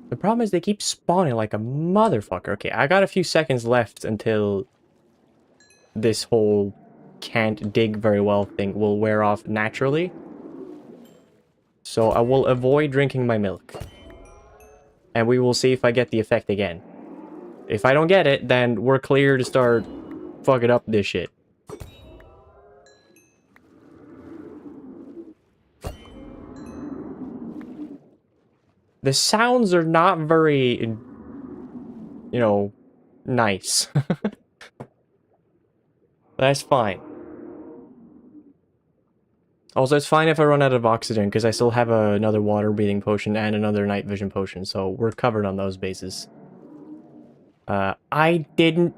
The problem is they keep spawning like a motherfucker. Okay, I got a few seconds left until this whole can't dig very well thing will wear off naturally. So I will avoid drinking my milk. And we will see if I get the effect again. If I don't get it, then we're clear to start fucking up this shit. The sounds are not very, you know, nice. That's fine. Also, it's fine if I run out of oxygen, because I still have another water-breathing potion and another night vision potion, so we're covered on those bases. I didn't...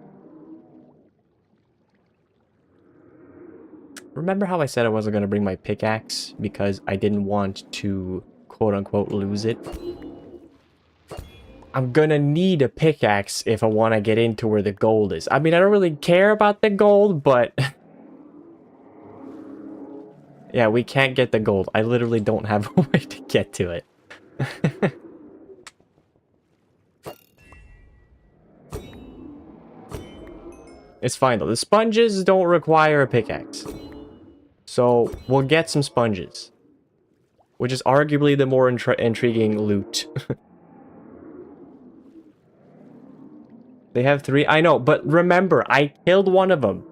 Remember how I said I wasn't going to bring my pickaxe, because I didn't want to, quote-unquote, lose it? I'm gonna need a pickaxe if I want to get into where the gold is. I mean, I don't really care about the gold, but... yeah, we can't get the gold. I literally don't have a way to get to it. It's fine, though. The sponges don't require a pickaxe. So, we'll get some sponges. Which is arguably the more intriguing loot. They have 3. I know, but remember, I killed one of them.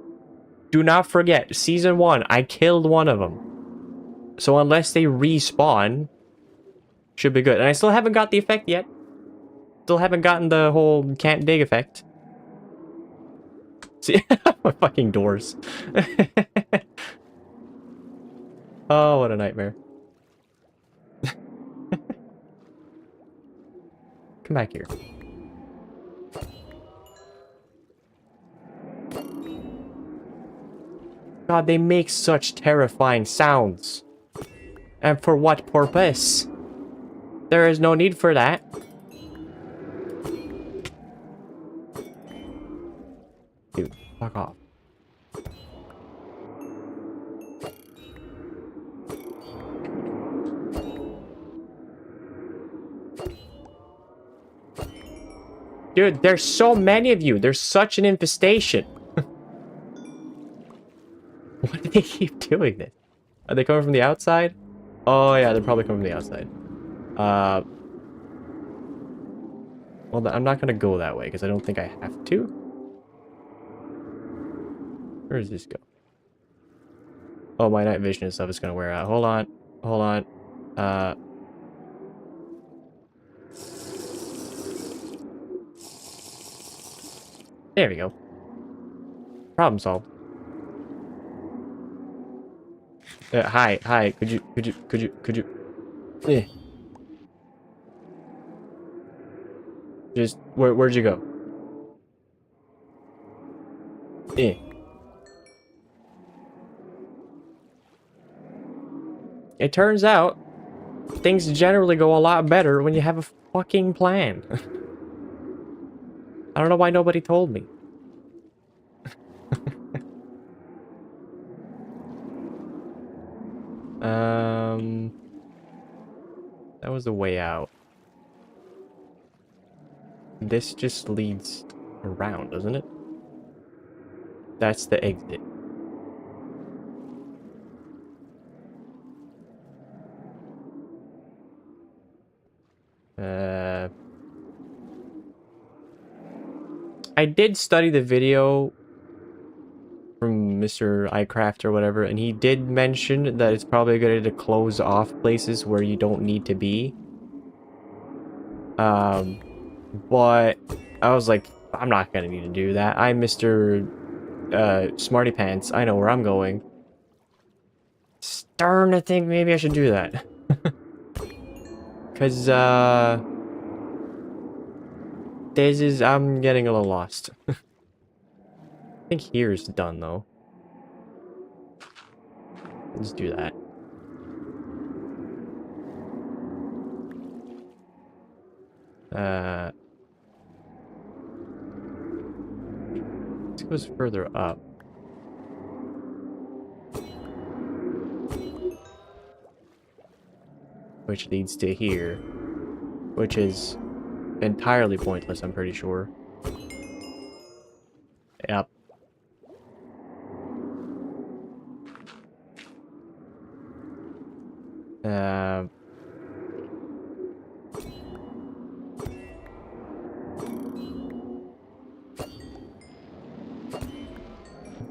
Do not forget, Season 1, I killed one of them. So unless they respawn, should be good. And I still haven't got the effect yet. Still haven't gotten the whole can't dig effect. See, my fucking doors. Oh, what a nightmare. Come back here. God, they make such terrifying sounds. And for what purpose? There is no need for that. Dude, fuck off. Dude, there's so many of you. There's such an infestation. Why do they keep doing this? Are they coming from the outside? Oh yeah, they're probably coming from the outside. Well, I'm not gonna go that way because I don't think I have to. Where does this go? Oh, my night vision and stuff is gonna wear out. Hold on. Hold on. There we go. Problem solved. Hi. Could you? Eh. Just, where'd you go? Eh. It turns out, things generally go a lot better when you have a fucking plan. I don't know why nobody told me. That was the way out. This just leads around, doesn't it? That's the exit. I did study the video from Mr. iCraft or whatever, and he did mention that it's probably a good idea to close off places where you don't need to be. But I was like, I'm not gonna need to do that. I'm Mr. Smarty Pants. I know where I'm going. Stop starting to think maybe I should do that. Because, I'm getting a little lost. I think here's done, though. Let's do that. This goes further up. Which leads to here. Which is entirely pointless, I'm pretty sure. Yep.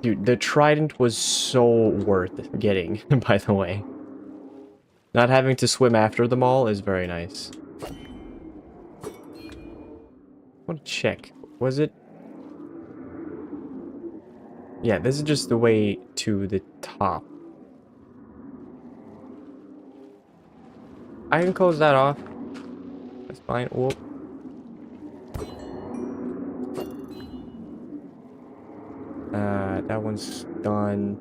Dude, the trident was so worth getting, by the way. Not having to swim after them all is very nice. I want to check. Was it? Yeah, this is just the way to the top. I can close that off. That's fine. Whoop. That one's done.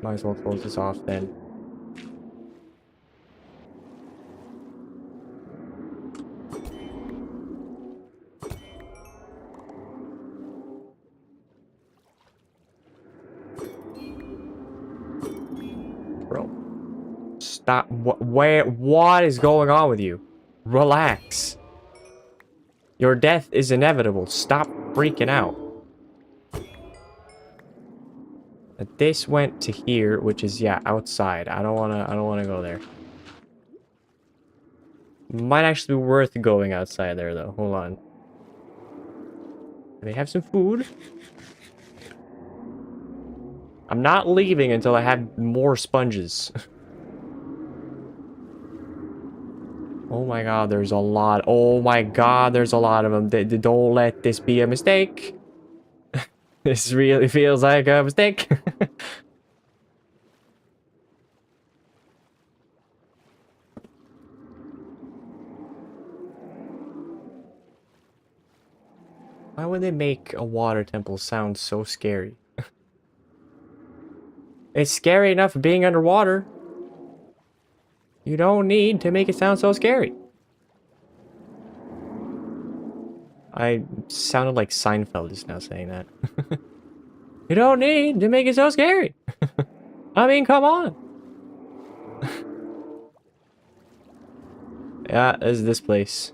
Might as well close this off then. Bro. Stop. What is going on with you? Relax. Your death is inevitable. Stop freaking out. This went to here, which is, yeah, outside. I don't wanna go there. Might actually be worth going outside there, though. Hold on. They have some food. I'm not leaving until I have more sponges. Oh my god, there's a lot. Oh my god, there's a lot of them. Don't let this be a mistake. This really feels like a mistake. Why would they make a water temple sound so scary? It's scary enough being underwater. You don't need to make it sound so scary. I sounded like Seinfeld just now saying that. You don't need to make it so scary. I mean, come on. Yeah, is this place.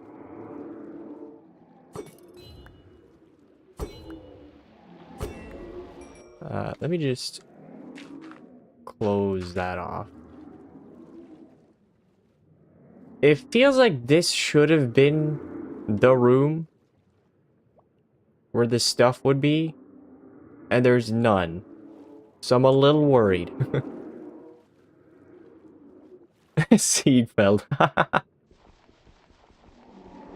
Let me just close that off. It feels like this should have been the room where the stuff would be, and there's none. So I'm a little worried. Siegfeld.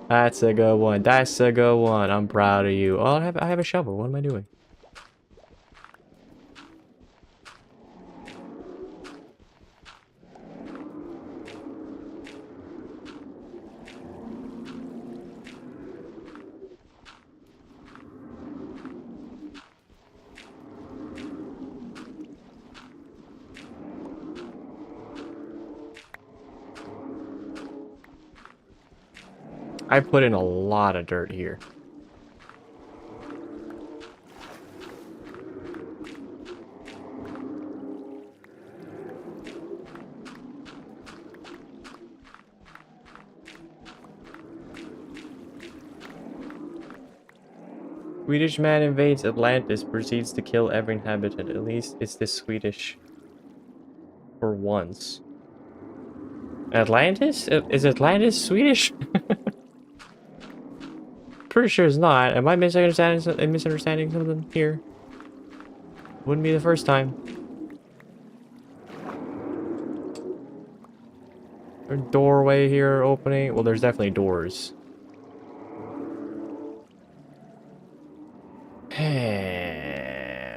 That's a good one. That's a good one. I'm proud of you. Oh, I have a shovel. What am I doing? I put in a lot of dirt here. Swedish man invades Atlantis, proceeds to kill every inhabitant. At least it's the Swedish for once. Atlantis? Is Atlantis Swedish? Pretty sure it's not. Am I misunderstanding something here? Wouldn't be the first time. There's a doorway here opening. Well, there's definitely doors.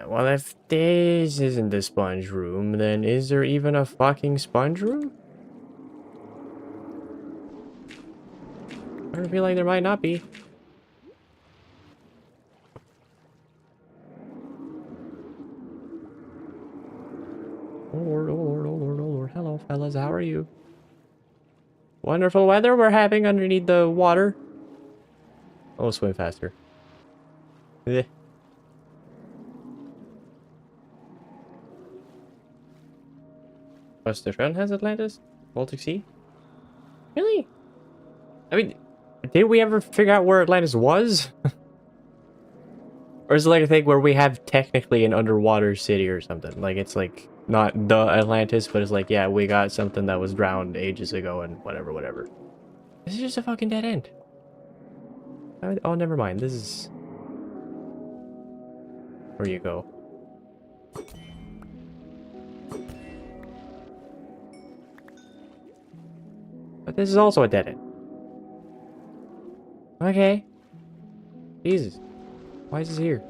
Well, if this isn't the sponge room, then is there even a fucking sponge room? I feel like there might not be. Oh lord, oh lord, oh lord, oh lord. Hello, fellas, how are you? Wonderful weather we're having underneath the water. Oh, swim faster. Eh. What's the friend has Atlantis? Baltic Sea? Really? I mean, did we ever figure out where Atlantis was? Or is it like a thing where we have technically an underwater city or something? Like, it's like, not the Atlantis, but it's like, yeah, we got something that was drowned ages ago and whatever, whatever. This is just a fucking dead end. Oh, never mind. This is... where you go. But this is also a dead end. Okay. Jesus. Why is this here?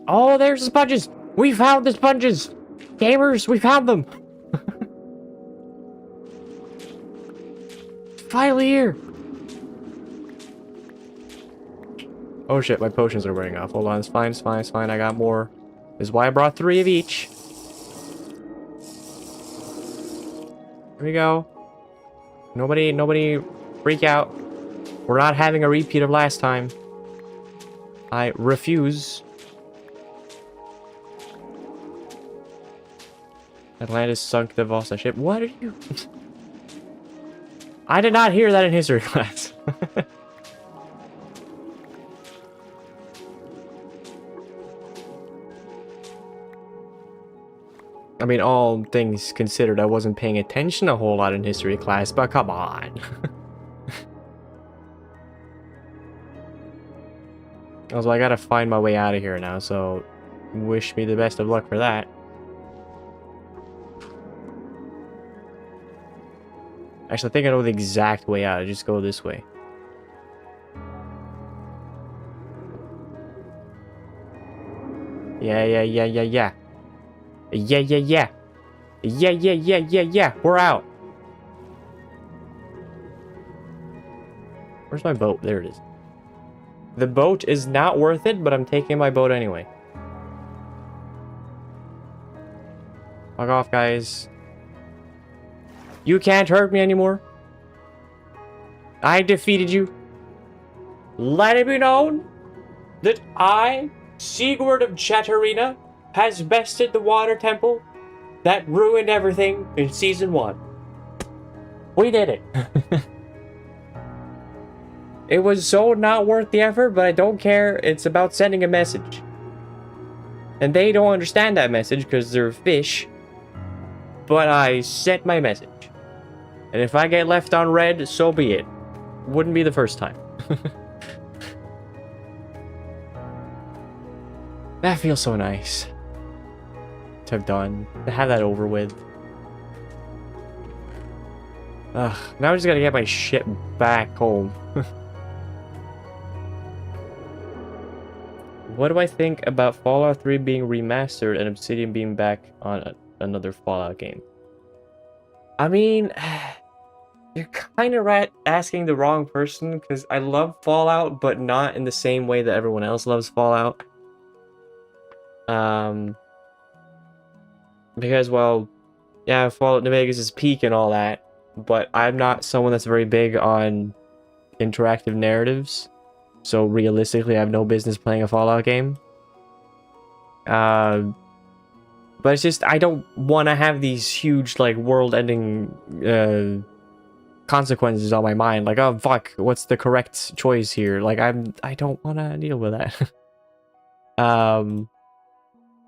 Oh, there's the sponges! We found the sponges! Gamers, we found them! Finally here! Oh shit, my potions are wearing off. Hold on, it's fine, it's fine, it's fine. I got more. This is why I brought 3 of each. Here we go. Nobody freak out. We're not having a repeat of last time. I refuse. Atlantis sunk the Vossa ship. What are you... I did not hear that in history class. I mean, all things considered, I wasn't paying attention a whole lot in history class, but come on. Also, I gotta find my way out of here now, so wish me the best of luck for that. Actually, I think I know the exact way out. I just go this way. Yeah. Yeah. We're out. Where's my boat? There it is. The boat is not worth it, but I'm taking my boat anyway. Fuck off, guys. You can't hurt me anymore. I defeated you. Let it be known that I, Sigurd of Chatterina, has bested the water temple that ruined everything in season 1. We did it. It was so not worth the effort, but I don't care. It's about sending a message. And they don't understand that message because they're fish. But I sent my message. And if I get left on red, so be it. Wouldn't be the first time. That feels so nice to have done, to have that over with. Ugh, now I just gotta get my shit back home. What do I think about Fallout 3 being remastered and Obsidian being back on another Fallout game? I mean, you're kind of asking the wrong person, because I love Fallout, but not in the same way that everyone else loves Fallout. Because, well, yeah, Fallout New Vegas is peak and all that, but I'm not someone that's very big on interactive narratives, so realistically I have no business playing a Fallout game. But it's just, I don't want to have these huge, like, world-ending, consequences on my mind. Like, oh, fuck, what's the correct choice here? Like, I don't want to deal with that.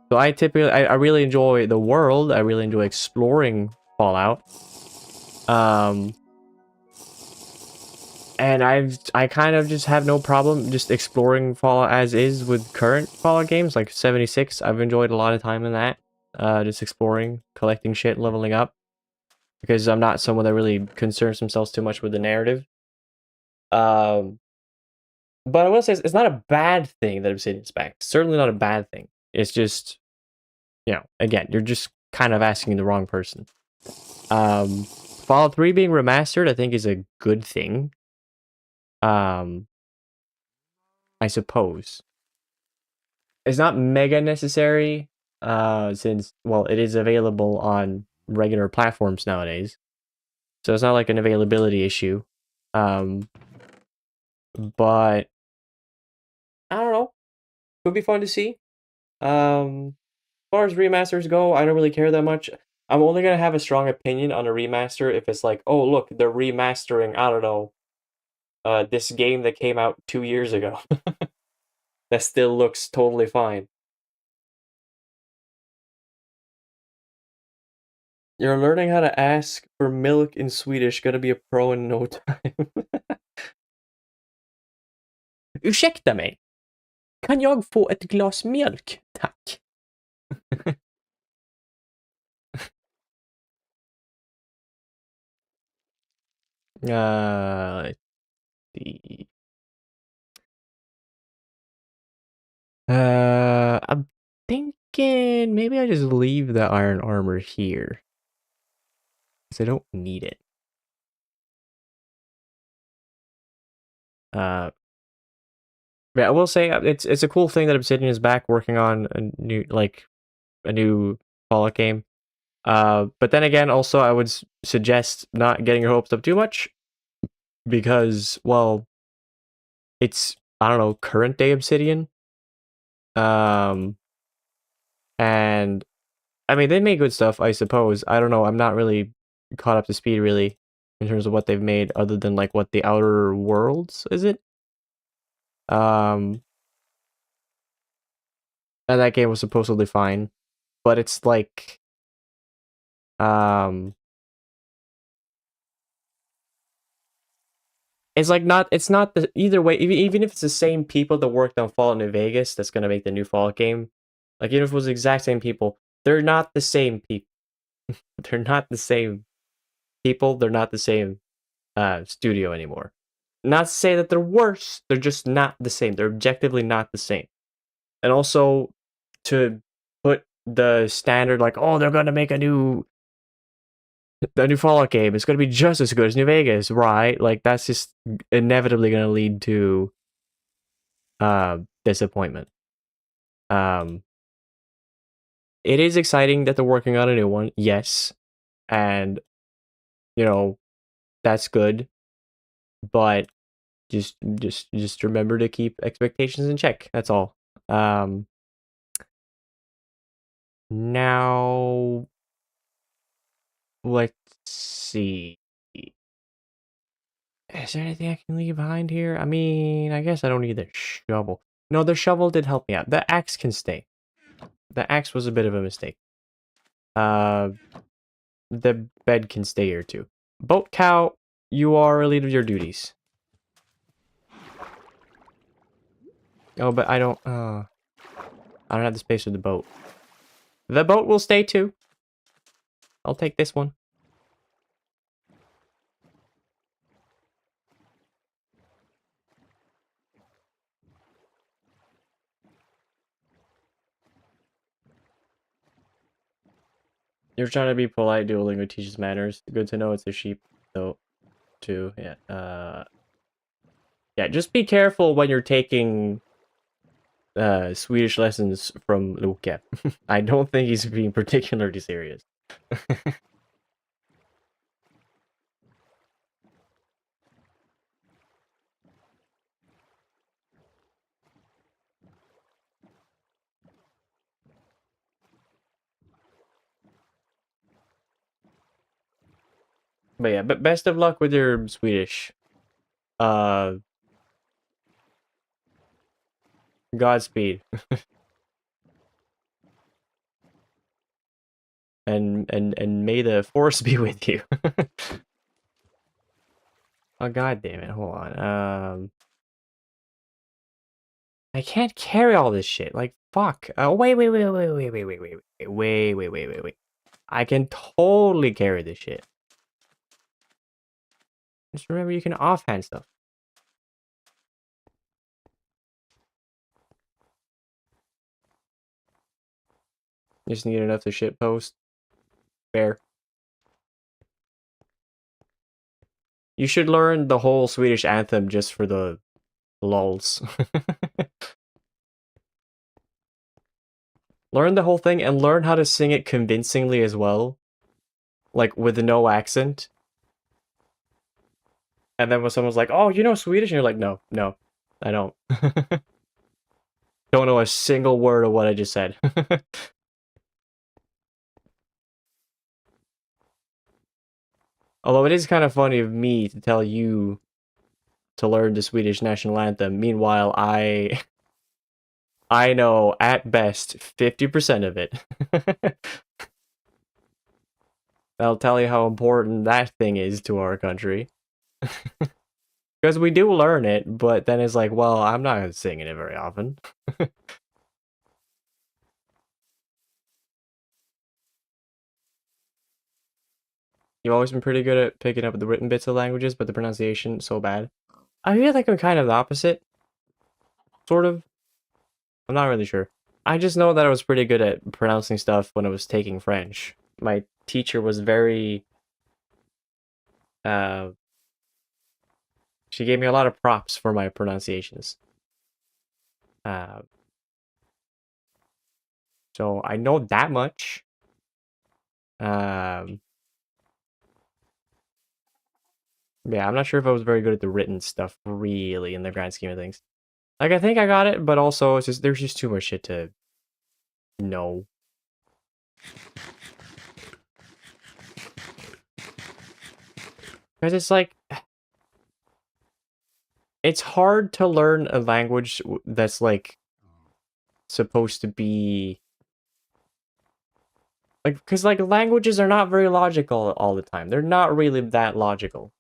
So I typically, I really enjoy the world. I really enjoy exploring Fallout. And I kind of just have no problem just exploring Fallout as is with current Fallout games, like 76. I've enjoyed a lot of time in that. Just exploring, collecting shit, leveling up. Because I'm not someone that really concerns themselves too much with the narrative. But I will say it's not a bad thing that Obsidian's back. Certainly not a bad thing. It's just, again, you're just kind of asking the wrong person. Fallout 3 being remastered, I think, is a good thing. I suppose. It's not mega necessary, since, well, it is available on regular platforms nowadays. So it's not like an availability issue. But I don't know. Could be fun to see. As far as remasters go, I don't really care that much. I'm only gonna have a strong opinion on a remaster if it's like, oh look, they're remastering, I don't know, this game that came out 2 years ago. That still looks totally fine. You're learning how to ask for milk in Swedish, gonna be a pro in no time. Ursäkta mig. Kan jag få ett glas mjölk, tack? Let's see. I'm thinking maybe I just leave the iron armor here. Because I don't need it. Yeah, I will say it's a cool thing that Obsidian is back working on a new Fallout game. But then again, also I would suggest not getting your hopes up too much because, well, it's, I don't know, current day Obsidian. And I mean, they made good stuff, I suppose. I don't know. I'm not really caught up to speed really in terms of what they've made, other than like what the Outer Worlds is it? And that game was supposedly fine, but it's like, it's like not. It's not the either way. Even if it's the same people that worked on Fallout New Vegas, that's gonna make the new Fallout game. Like even if it was the exact same people, they're not the same people. They're not the same people. They're not the same studio anymore. Not to say that they're worse. They're just not the same. They're objectively not the same. And also to put the standard like, oh, they're gonna make a new Fallout game. It's gonna be just as good as New Vegas, right? Like that's just inevitably gonna lead to disappointment. It is exciting that they're working on a new one, yes, and that's good, but just remember to keep expectations in check. That's all. Now let's see. Is there anything I can leave behind here? I mean, I guess I don't need the shovel. No, the shovel did help me out. The axe can stay. The axe was a bit of a mistake. The bed can stay here too. Boat cow, you are relieved of your duties. Oh, but I don't have the space for the boat. The boat will stay too. I'll take this one. You're trying to be polite. Duolingo teaches manners. Good to know it's a sheep, though, too. Yeah. Yeah, just be careful when you're taking Swedish lessons from Luke. I don't think he's being particularly serious. But yeah, but best of luck with your Swedish. Godspeed. and may the force be with you. Oh god damn it, hold on. I can't carry all this shit. Like fuck. Wait. I can totally carry this shit. Just remember you can offhand stuff. Just need enough to shit post. Fair. You should learn the whole Swedish anthem just for the lols. Learn the whole thing and learn how to sing it convincingly as well. Like, with no accent. And then when someone's like, oh, you know Swedish? And you're like, no, I don't. Don't know a single word of what I just said. Although it is kind of funny of me to tell you to learn the Swedish national anthem. Meanwhile, I know at best 50% of it. I'll tell you how important that thing is to our country. Because we do learn it, but then it's like, well, I'm not singing it very often. You've always been pretty good at picking up the written bits of languages, but the pronunciation so bad. I feel like I'm kind of the opposite. Sort of. I'm not really sure. I just know that I was pretty good at pronouncing stuff when I was taking French. My teacher was very... she gave me a lot of props for my pronunciations. So I know that much. Yeah, I'm not sure if I was very good at the written stuff, really, in the grand scheme of things. Like, I think I got it, but also, it's just there's just too much shit to know. Because it's like... It's hard to learn a language that's, like, supposed to be... Like, because, like, languages are not very logical all the time. They're not really that logical.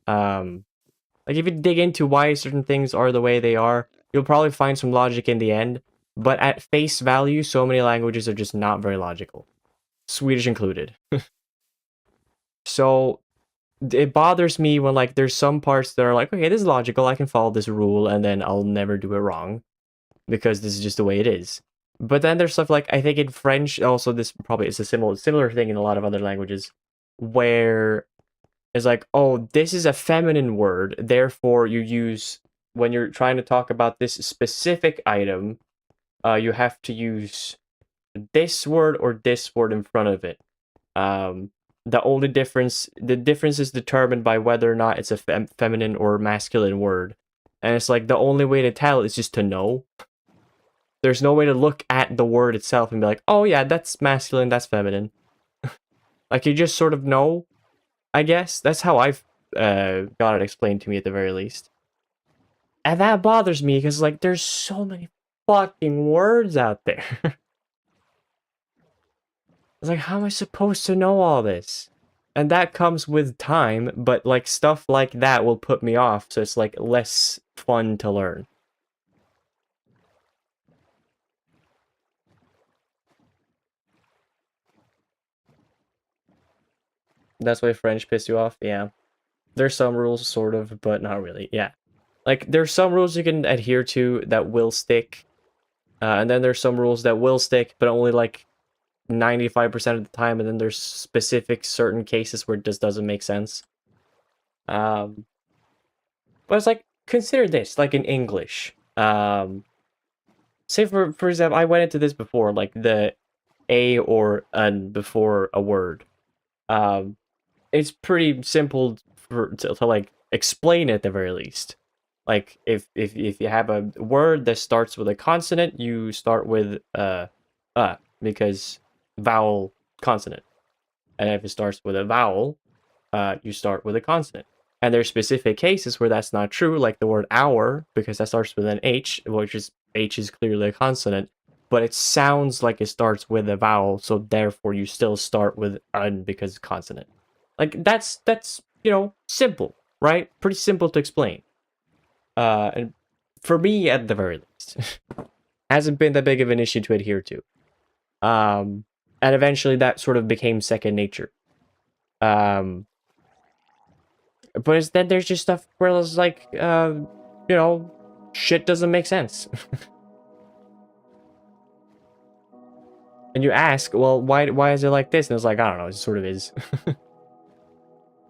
Like, if you dig into why certain things are the way they are, you'll probably find some logic in the end. But at face value, so many languages are just not very logical. Swedish included. So, it bothers me when, like, there's some parts that are like, okay, this is logical, I can follow this rule, and then I'll never do it wrong. Because this is just the way it is. But then there's stuff like, I think in French, also this probably is a similar thing in a lot of other languages, where it's like, oh, this is a feminine word, therefore you use, when you're trying to talk about this specific item, you have to use this word or this word in front of it. The difference is determined by whether or not it's a feminine or masculine word. And it's like, the only way to tell is just to know. There's no way to look at the word itself and be like, oh yeah, that's masculine, that's feminine. Like, you just sort of know, I guess. That's how I've got it explained to me at the very least. And that bothers me, because, like, there's so many fucking words out there. It's like, how am I supposed to know all this? And that comes with time, but, like, stuff like that will put me off, so it's, like, less fun to learn. That's why French pissed you off? Yeah. There's some rules, sort of, but not really. Yeah. Like, there's some rules you can adhere to that will stick. And then there's some rules that will stick, but only, like, 95% of the time. And then there's specific certain cases where it just doesn't make sense. But it's like, consider this, like, in English. Say, for example, I went into this before, like, the a or an before a word. It's pretty simple to like explain at the very least. Like, if you have a word that starts with a consonant, you start with because vowel consonant. And if it starts with a vowel, you start with a consonant. And there's specific cases where that's not true, like the word hour, because that starts with an H, H is clearly a consonant, but it sounds like it starts with a vowel, so therefore you still start with un because it's consonant. Like, that's you know, simple, right? Pretty simple to explain. And for me, at the very least, hasn't been that big of an issue to adhere to. And eventually that sort of became second nature. But then there's just stuff where it's like, you know, shit doesn't make sense. And you ask, well, why is it like this? And it's like, I don't know, it sort of is.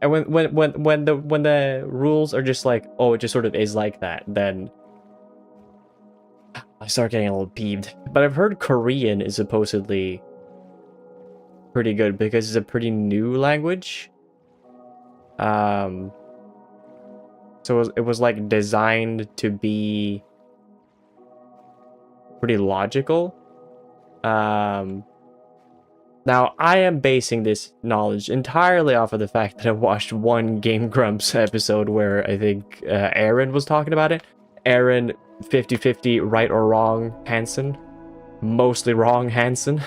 And when the rules are just like, oh, it just sort of is like that, then I start getting a little peeved. But I've heard Korean is supposedly pretty good because it's a pretty new language. So it was like designed to be pretty logical. Now, I am basing this knowledge entirely off of the fact that I watched one Game Grumps episode where I think Aaron was talking about it. Aaron, 50-50, right or wrong, Hansen. Mostly wrong, Hansen.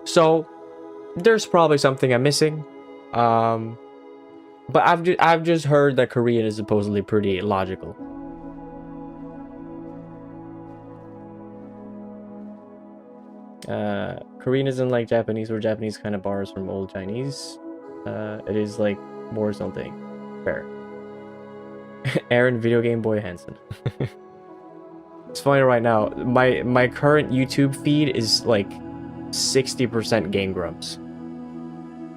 So, there's probably something I'm missing. But I've just heard that Korean is supposedly pretty logical. Korean isn't like Japanese, where Japanese kind of borrows from old Chinese. It is like more something. Fair. Aaron, Video Game Boy Hansen. It's funny right now. My current YouTube feed is like 60% Game Grumps.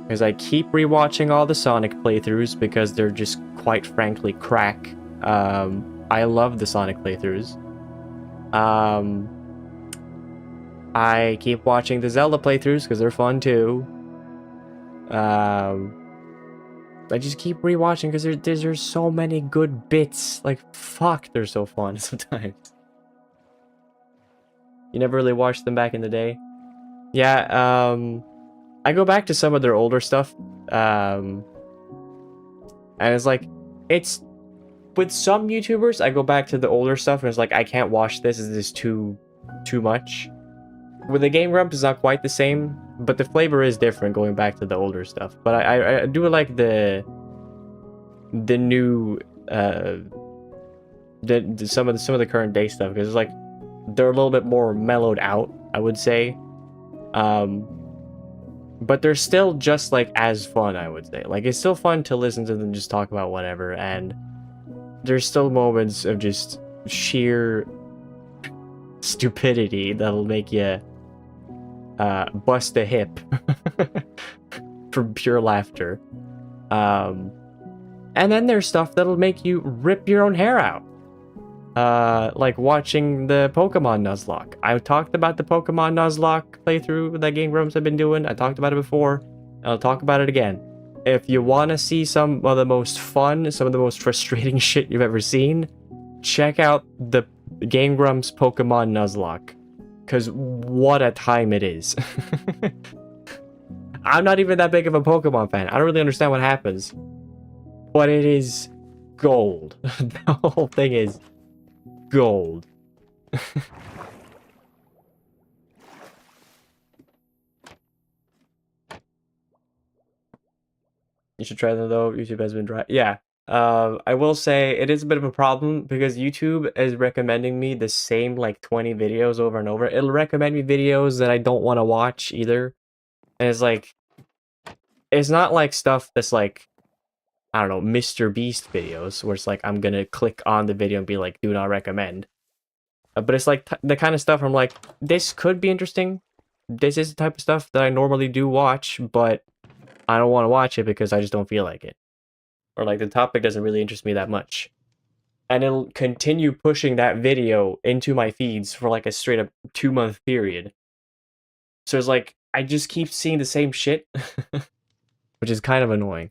Because I keep rewatching all the Sonic playthroughs because they're just quite frankly crack. I love the Sonic playthroughs. I keep watching the Zelda playthroughs because they're fun too. I just keep rewatching because there's so many good bits. Like, fuck, they're so fun sometimes. You never really watched them back in the day? Yeah, I go back to some of their older stuff. And it's like, it's... With some YouTubers, I go back to the older stuff and it's like, I can't watch this. This is too much. With the Game Grumps, it's not quite the same, but the flavor is different going back to the older stuff. But I do like the new some of the current day stuff because it's like they're a little bit more mellowed out, I would say. But they're still just like as fun, I would say. Like, it's still fun to listen to them just talk about whatever, and there's still moments of just sheer stupidity that'll make you bust a hip from pure laughter. And then there's stuff that'll make you rip your own hair out. Like watching the Pokemon Nuzlocke. I talked about the Pokemon Nuzlocke playthrough that Game Grumps have been doing. I talked about it before, and I'll talk about it again. If you want to see some of the most fun, some of the most frustrating shit you've ever seen, check out the Game Grumps Pokemon Nuzlocke. Because what a time it is. I'm not even that big of a Pokemon fan. I don't really understand what happens. But it is gold. The whole thing is gold. You should try them though. YouTube has been dry. Yeah. I will say it is a bit of a problem because YouTube is recommending me the same like 20 videos over and over. It'll recommend me videos that I don't want to watch either. And it's like, it's not like stuff that's like, I don't know, Mr. Beast videos where it's like, I'm gonna click on the video and be like, do not recommend. But it's like the kind of stuff I'm like, this could be interesting. This is the type of stuff that I normally do watch, but I don't want to watch it because I just don't feel like it. Or like the topic doesn't really interest me that much. And it'll continue pushing that video into my feeds for like a straight up 2-month period. So it's like, I just keep seeing the same shit, which is kind of annoying.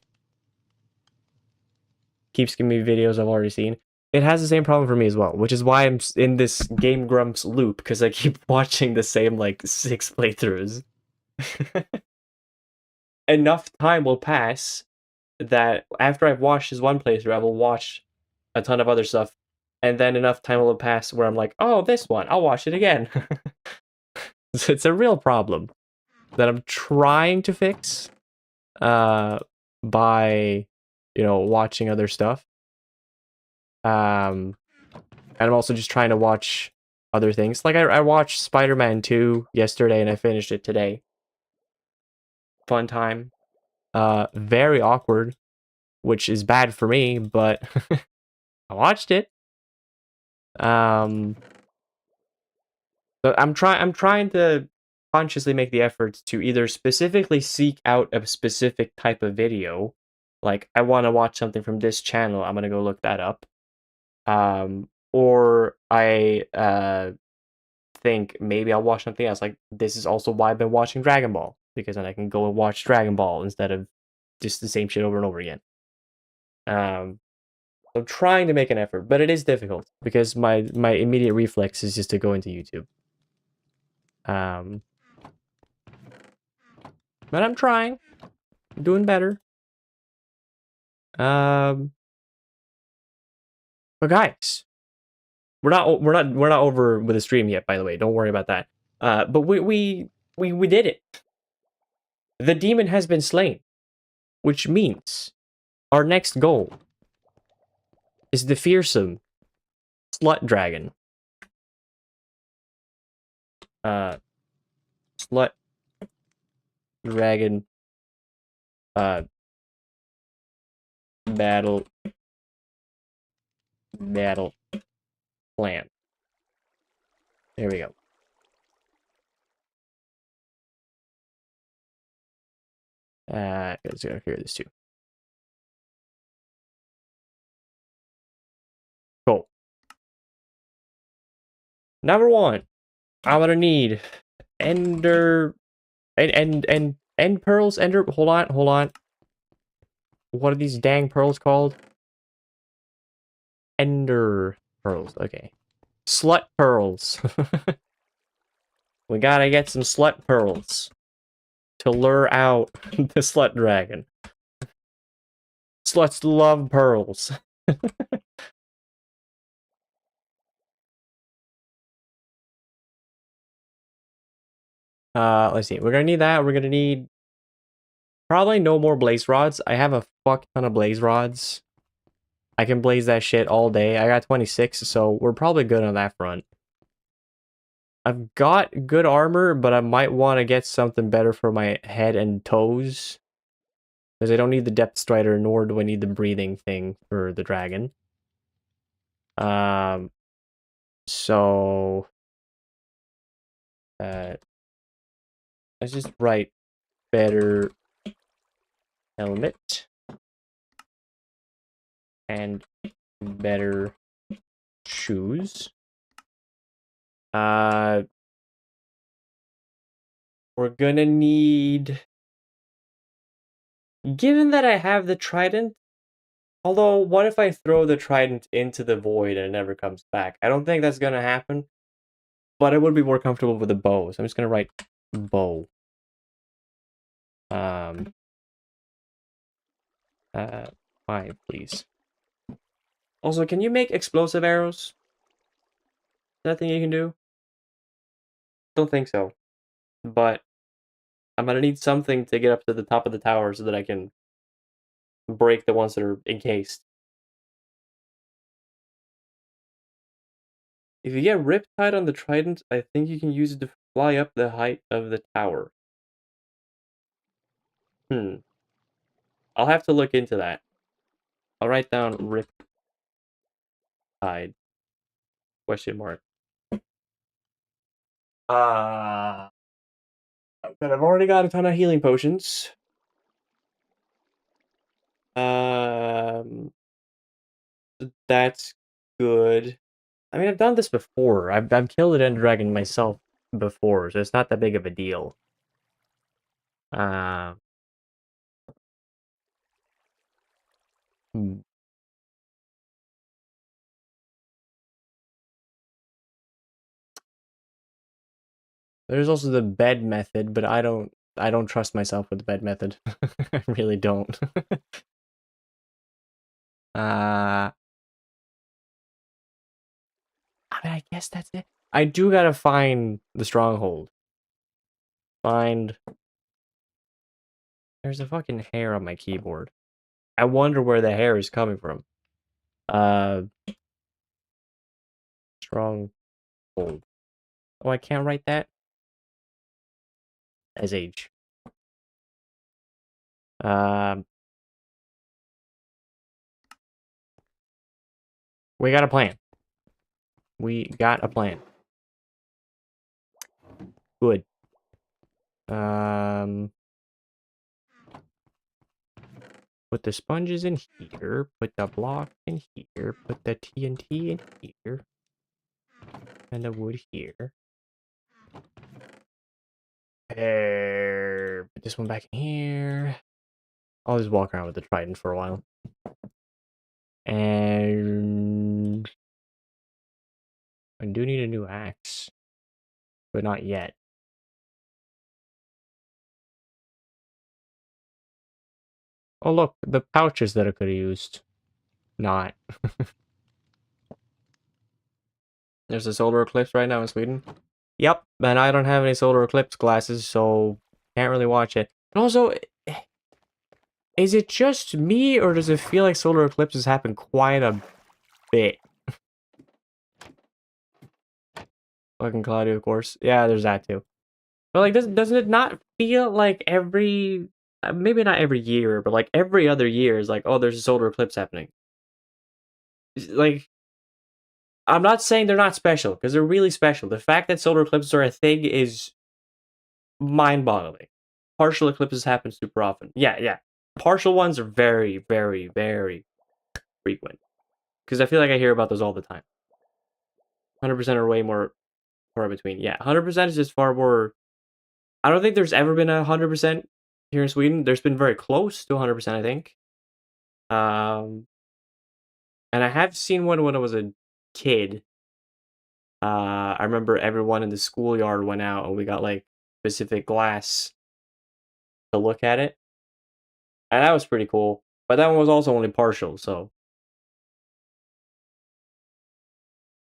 Keeps giving me videos I've already seen. It has the same problem for me as well, which is why I'm in this Game Grumps loop, because I keep watching the same like 6 playthroughs. Enough time will pass that after I've watched his one playthrough, I will watch a ton of other stuff, and then enough time will pass where I'm like, oh, this one, I'll watch it again. So it's a real problem that I'm trying to fix by, you know, watching other stuff. And I'm also just trying to watch other things. Like I watched Spider-Man 2 yesterday and I finished it today. Fun time. Very awkward, which is bad for me, but I watched it. So I'm trying to consciously make the effort to either specifically seek out a specific type of video, like I want to watch something from this channel, I'm gonna go look that up. Or I think maybe I'll watch something else. Like this is also why I've been watching Dragon Ball, because then I can go and watch Dragon Ball instead of just the same shit over and over again. I'm trying to make an effort, but it is difficult because my immediate reflex is just to go into YouTube. But I'm trying. I'm doing better. But guys, we're not over with the stream yet, by the way. Don't worry about that. But we did it. The demon has been slain, which means our next goal is the fearsome slut dragon. Slut dragon battle plan. There we go. Let's go clear this too. Cool. Number one, I'm gonna need ender end pearls. Hold on. What are these dang pearls called? Ender pearls. Okay. Slut pearls. We gotta get some slut pearls to lure out the slut dragon. Sluts love pearls. Let's see. We're gonna need that. We're gonna need probably no more blaze rods. I have a fuck ton of blaze rods. I can blaze that shit all day. I got 26, so we're probably good on that front. I've got good armor, but I might want to get something better for my head and toes. Because I don't need the depth strider, nor do I need the breathing thing for the dragon. So let's just write better helmet and better shoes. We're gonna need, given that I have the trident, although what if I throw the trident into the void and it never comes back? I don't think that's gonna happen, but I would be more comfortable with a bow, so I'm just gonna write bow. 5, please. Also, can you make explosive arrows? Is that a thing you can do? Don't think so. But I'm gonna need something to get up to the top of the tower so that I can break the ones that are encased. If you get Riptide on the trident, I think you can use it to fly up the height of the tower. I'll have to look into that. I'll write down Riptide. Question mark. But I've already got a ton of healing potions. That's good. I mean, I've done this before. I've killed an Ender Dragon myself before, so it's not that big of a deal. There's also the bed method, but I don't trust myself with the bed method. I really don't. I mean, I guess that's it. I do gotta find the stronghold. Find. There's a fucking hair on my keyboard. I wonder where the hair is coming from. Stronghold. Oh, I can't write that? As H. We got a plan. We got a plan. Good. Put the sponges in here. Put the block in here. Put the TNT in here. And the wood here. Put this one back in here. I'll just walk around with the trident for a while. And I do need a new axe. But not yet. Oh look, the pouches that I could have used. Not. There's a solar eclipse right now in Sweden. Yep, and I don't have any solar eclipse glasses, so can't really watch it. And also, is it just me, or does it feel like solar eclipses happen quite a bit? Fucking cloudy, of course. Yeah, there's that too. But like, doesn't it not feel like every, maybe not every year, but like every other year is like, oh, there's a solar eclipse happening. Like, I'm not saying they're not special, because they're really special. The fact that solar eclipses are a thing is mind-boggling. Partial eclipses happen super often. Yeah. Partial ones are very, very, very frequent. Because I feel like I hear about those all the time. 100% are way more between. Yeah, 100% is just far more... I don't think there's ever been 100% here in Sweden. There's been very close to 100%, I think. And I have seen one when I was a kid. I remember everyone in the schoolyard went out and we got like specific glass to look at it. And that was pretty cool. But that one was also only partial, so.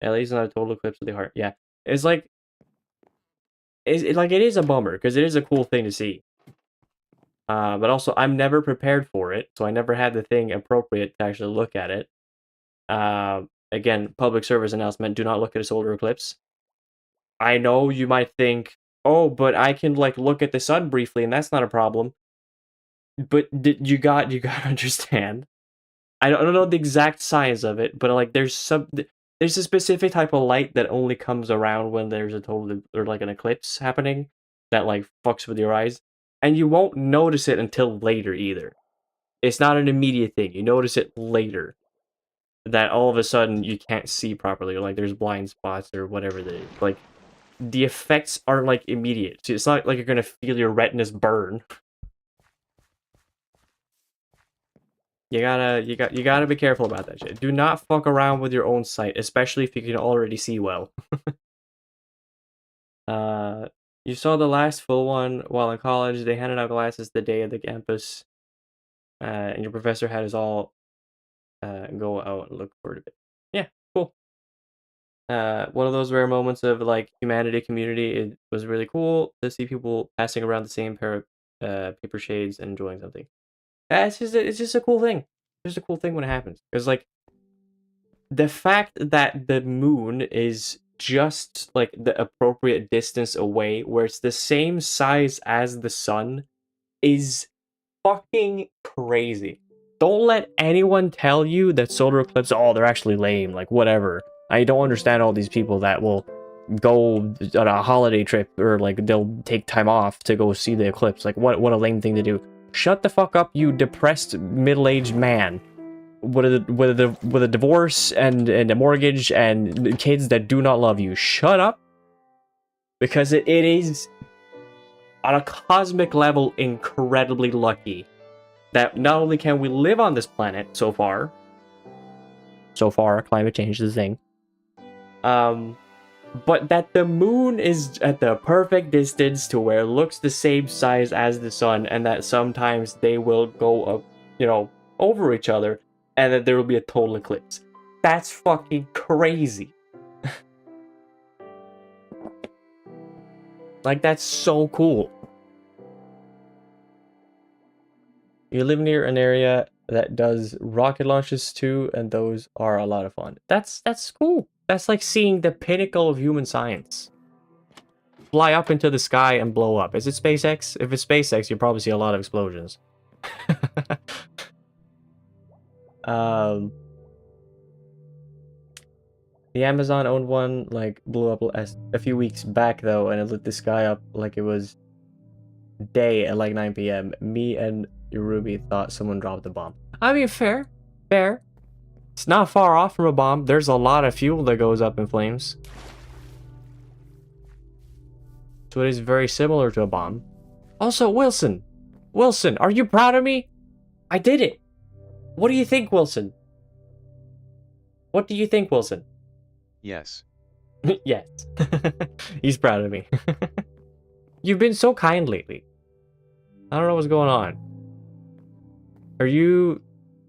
At least not a total eclipse of the heart. Yeah. It's like, it is a bummer, because it is a cool thing to see. But also, I'm never prepared for it, so I never had the thing appropriate to actually look at it. Again, public service announcement, do not look at a solar eclipse. I know you might think, oh, but I can, like, look at the sun briefly, and that's not a problem. But you got to understand. I don't know the exact science of it, but, like, there's a specific type of light that only comes around when there's a total, or like an eclipse happening, that like fucks with your eyes, and you won't notice it until later either. It's not an immediate thing. You notice it later, that all of a sudden you can't see properly, or like there's blind spots or whatever. Like the effects aren't like immediate. So it's not like you're gonna feel your retinas burn. You gotta be careful about that shit. Do not fuck around with your own sight, especially if you can already see well. You saw the last full one while in college. They handed out glasses the day of the campus, and your professor had us all go out and look for it a bit. Yeah, cool. One of those rare moments of like humanity community. It was really cool to see people passing around the same pair of paper shades and enjoying something. It's just a cool thing. It's just a cool thing when it happens. Because like the fact that the moon is just like the appropriate distance away, where it's the same size as the sun, is fucking crazy. Don't let anyone tell you that solar eclipses, oh, they're actually lame, like whatever. I don't understand all these people that will go on a holiday trip, or like they'll take time off to go see the eclipse. Like what a lame thing to do. Shut the fuck up, you depressed middle-aged man with a divorce and a mortgage and kids that do not love you. Shut up, because it is on a cosmic level incredibly lucky that not only can we live on this planet so far, climate change is a thing, but that the moon is at the perfect distance to where it looks the same size as the sun, and that sometimes they will go up, over each other, and that there will be a total eclipse. That's fucking crazy. Like, that's so cool. You live near an area that does rocket launches too, and those are a lot of fun. That's cool. That's like seeing the pinnacle of human science. Fly up into the sky and blow up. Is it SpaceX? If it's SpaceX, you'll probably see a lot of explosions. The Amazon owned one, like, blew up a few weeks back, though, and it lit the sky up like it was day at, like, 9 p.m. Me and Ruby thought someone dropped a bomb. I mean, fair. Fair. It's not far off from a bomb. There's a lot of fuel that goes up in flames. So it is very similar to a bomb. Also, Wilson! Wilson, are you proud of me? I did it! What do you think, Wilson? What do you think, Wilson? Yes. Yes. He's proud of me. You've been so kind lately. I don't know what's going on.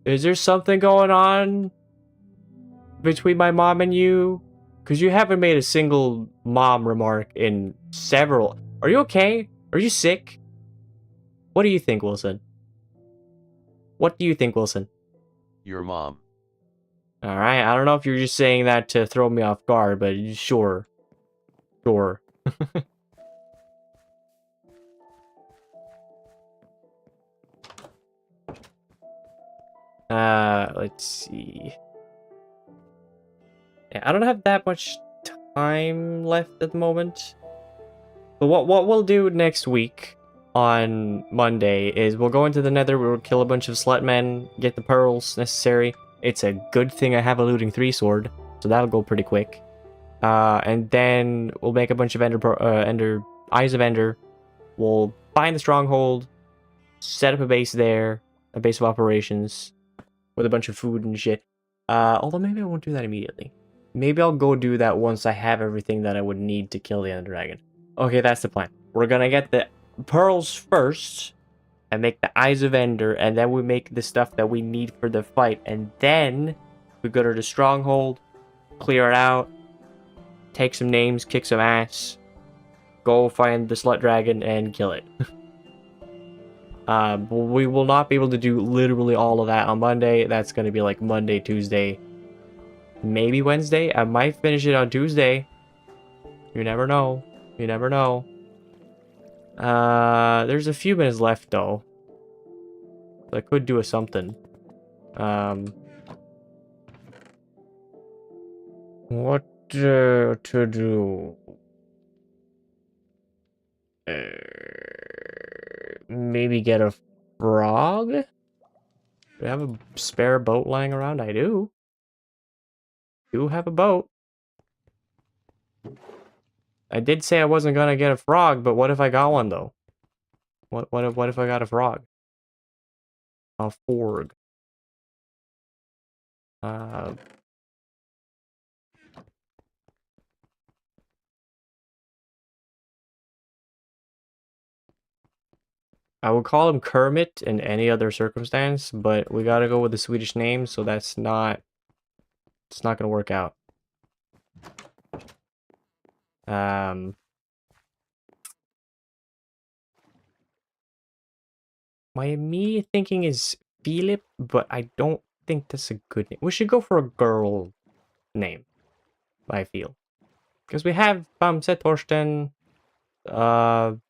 Is there something going on between my mom and you? Because you haven't made a single mom remark in several. Are you okay? Are you sick? What do you think, Wilson? What do you think, Wilson? Your mom. Alright, I don't know if you're just saying that to throw me off guard, but sure. Sure. Let's see. Yeah, I don't have that much time left at the moment. But what we'll do next week on Monday is we'll go into the Nether, we'll kill a bunch of slut-men, get the pearls necessary. It's a good thing I have a looting 3 sword, so that'll go pretty quick. And then we'll make a bunch of Eyes of Ender. We'll find the stronghold, set up a base there, a base of operations, with a bunch of food and shit. Although maybe I won't do that immediately. Maybe I'll go do that once I have everything that I would need to kill the Ender Dragon. Okay, that's the plan. We're gonna get the pearls first, and make the Eyes of Ender, and then we make the stuff that we need for the fight, and then we go to the stronghold, clear it out, take some names, kick some ass, go find the Slut Dragon, and kill it. We will not be able to do literally all of that on Monday. That's going to be like Monday, Tuesday, maybe Wednesday. I might finish it on Tuesday. You never know. You never know. There's a few minutes left though. I could do a something. What to do? Maybe get a frog? Do I have a spare boat lying around? I do. Do have a boat. I did say I wasn't gonna get a frog, but what if I got one though? What if I got a frog? A forg. I would call him Kermit in any other circumstance, but we gotta go with the Swedish name, so it's not gonna work out. My immediate thinking is Philip, but I don't think that's a good name. We should go for a girl name, I feel. Because we have Bamse Torsten, Bamse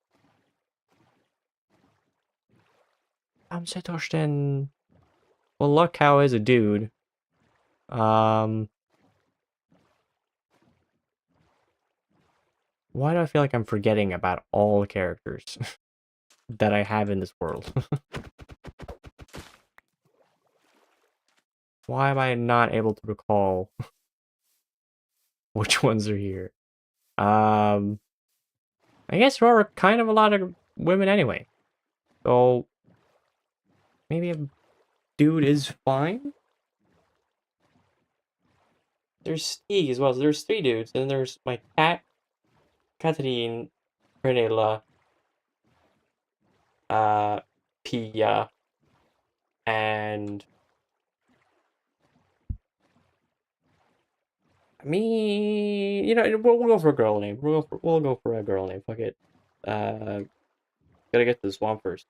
Torsten, well, Luckcow is a dude. Why do I feel like I'm forgetting about all the characters that I have in this world? Why am I not able to recall which ones are here? I guess there are kind of a lot of women anyway. So maybe a dude is fine. There's Stig as well, so there's 3 dudes. And then there's my cat, Catherine, Pernilla, Pia, and me. You know, we'll go for a girl name. We'll go for a girl name. Fuck it. Gotta get to the swamp first.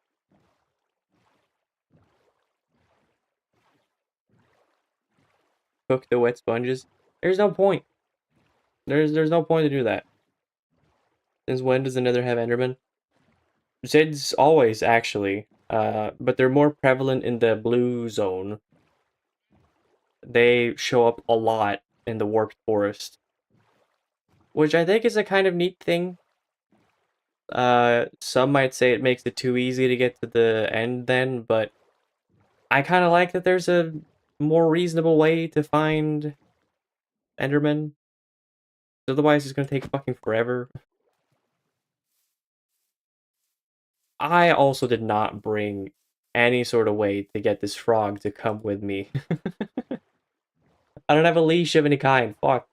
Cook the wet sponges. There's no point. There's no point to do that. Since when does the Nether have Enderman? Zids always, actually. But they're more prevalent in the blue zone. They show up a lot in the warped forest, which I think is a kind of neat thing. Some might say it makes it too easy to get to the end then, but I kind of like that there's a more reasonable way to find Enderman. Otherwise, it's gonna take fucking forever. I also did not bring any sort of way to get this frog to come with me. I don't have a leash of any kind. Fuck.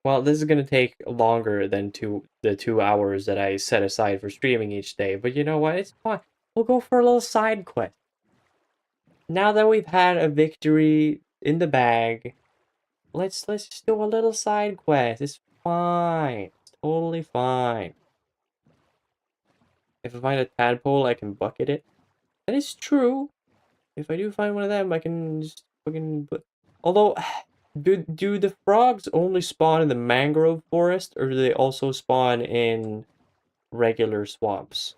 Well, this is gonna take longer than the 2 hours that I set aside for streaming each day, but you know what? It's fine. We'll go for a little side quest. Now that we've had a victory in the bag, let's just do a little side quest. It's fine. It's totally fine. If I find a tadpole, I can bucket it. That is true. If I do find one of them, I can just fucking put. Although, do the frogs only spawn in the mangrove forest, or do they also spawn in regular swamps?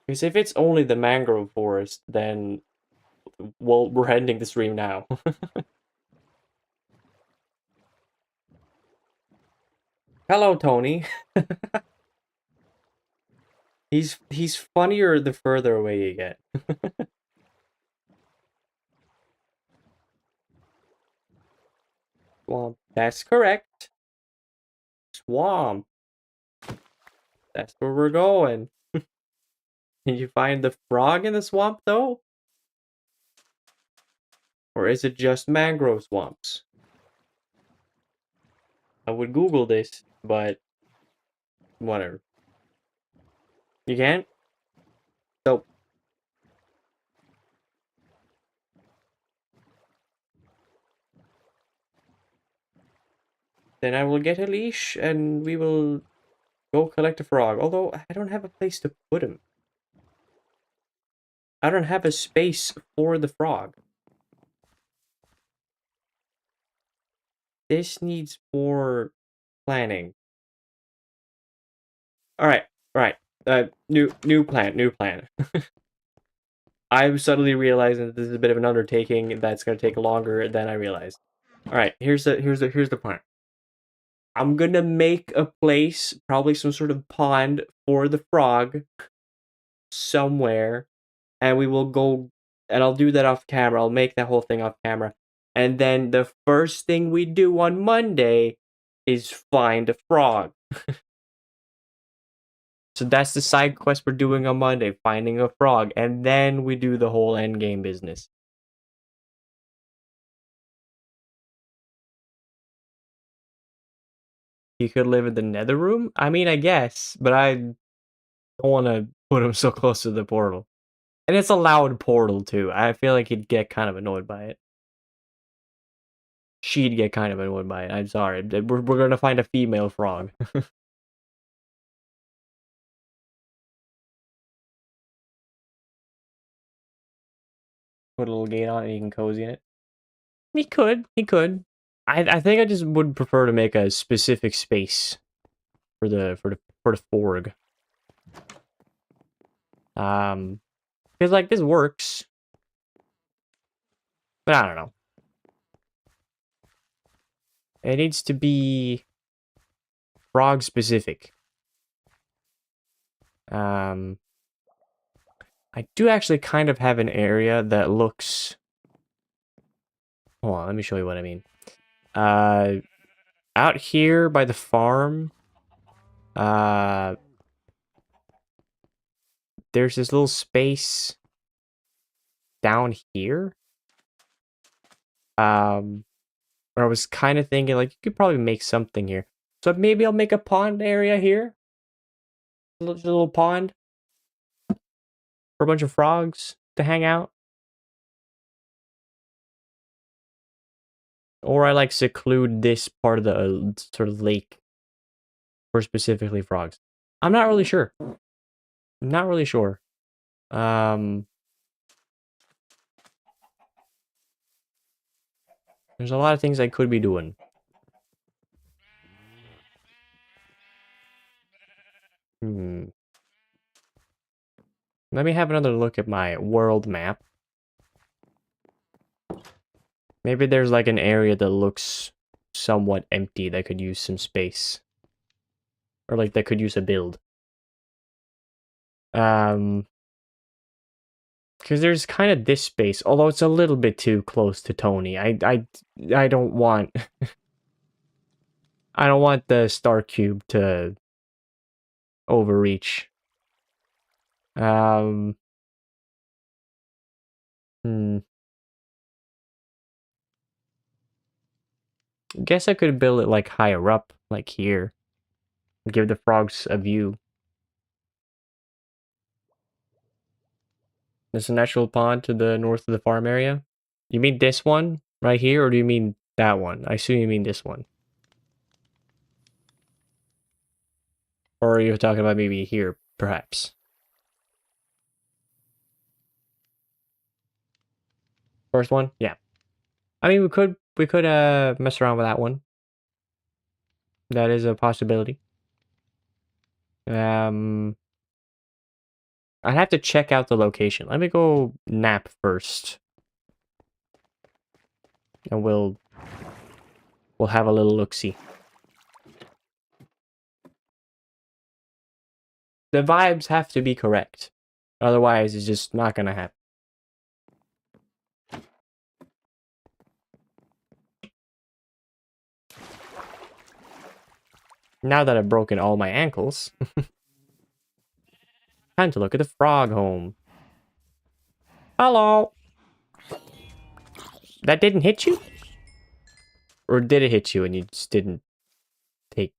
Because if it's only the mangrove forest, then well, we're ending the stream now. Hello, Tony. He's funnier the further away you get. Swamp. That's correct. Swamp. That's where we're going. Can you find the frog in the swamp though? Or is it just mangrove swamps? I would Google this, but whatever. You can't? Nope. Then I will get a leash and we will go collect a frog. Although I don't have a place to put him. I don't have a space for the frog. This needs more planning. Alright, right. New plan. I'm suddenly realizing that this is a bit of an undertaking that's gonna take longer than I realized. Alright, here's the plan. I'm gonna make a place, probably some sort of pond for the frog somewhere, and we will go, and I'll do that off camera. I'll make that whole thing off camera. And then the first thing we do on Monday is find a frog. So that's the side quest we're doing on Monday, finding a frog, and then we do the whole end game business. He could live in the nether room? I mean, I guess, but I don't want to put him so close to the portal. And it's a loud portal, too. I feel like he'd get kind of annoyed by it. She'd get kind of annoyed by it. I'm sorry. We're going to find a female frog. Put a little gate on it and he can cozy in it. He could. He could. I think I just would prefer to make a specific space for the forg. Because like this works, but I don't know. It needs to be frog specific. I do actually kind of have an area that looks. Hold on, let me show you what I mean. Out here by the farm, there's this little space down here. Where I was kind of thinking, like, you could probably make something here. So maybe I'll make a pond area here. Just a little pond. For a bunch of frogs to hang out. Or I like seclude this part of the sort of lake for specifically frogs. I'm not really sure. I'm not really sure. There's a lot of things I could be doing. Let me have another look at my world map. Maybe there's like an area that looks somewhat empty that could use some space. Or like that could use a build. Because there's kind of this space, although it's a little bit too close to Tony. I don't want I don't want the star cube to overreach. Guess I could build it like higher up, like here. Give the frogs a view. There's a natural pond to the north of the farm area. You mean this one right here, or do you mean that one? I assume you mean this one. Or are you talking about maybe here, perhaps? First one? Yeah. I mean, we could mess around with that one. That is a possibility. I'd have to check out the location. Let me go nap first. And we'll have a little look-see. The vibes have to be correct. Otherwise, it's just not gonna happen. Now that I've broken all my ankles, time to look at the frog home. Hello! That didn't hit you? Or did it hit you and you just didn't take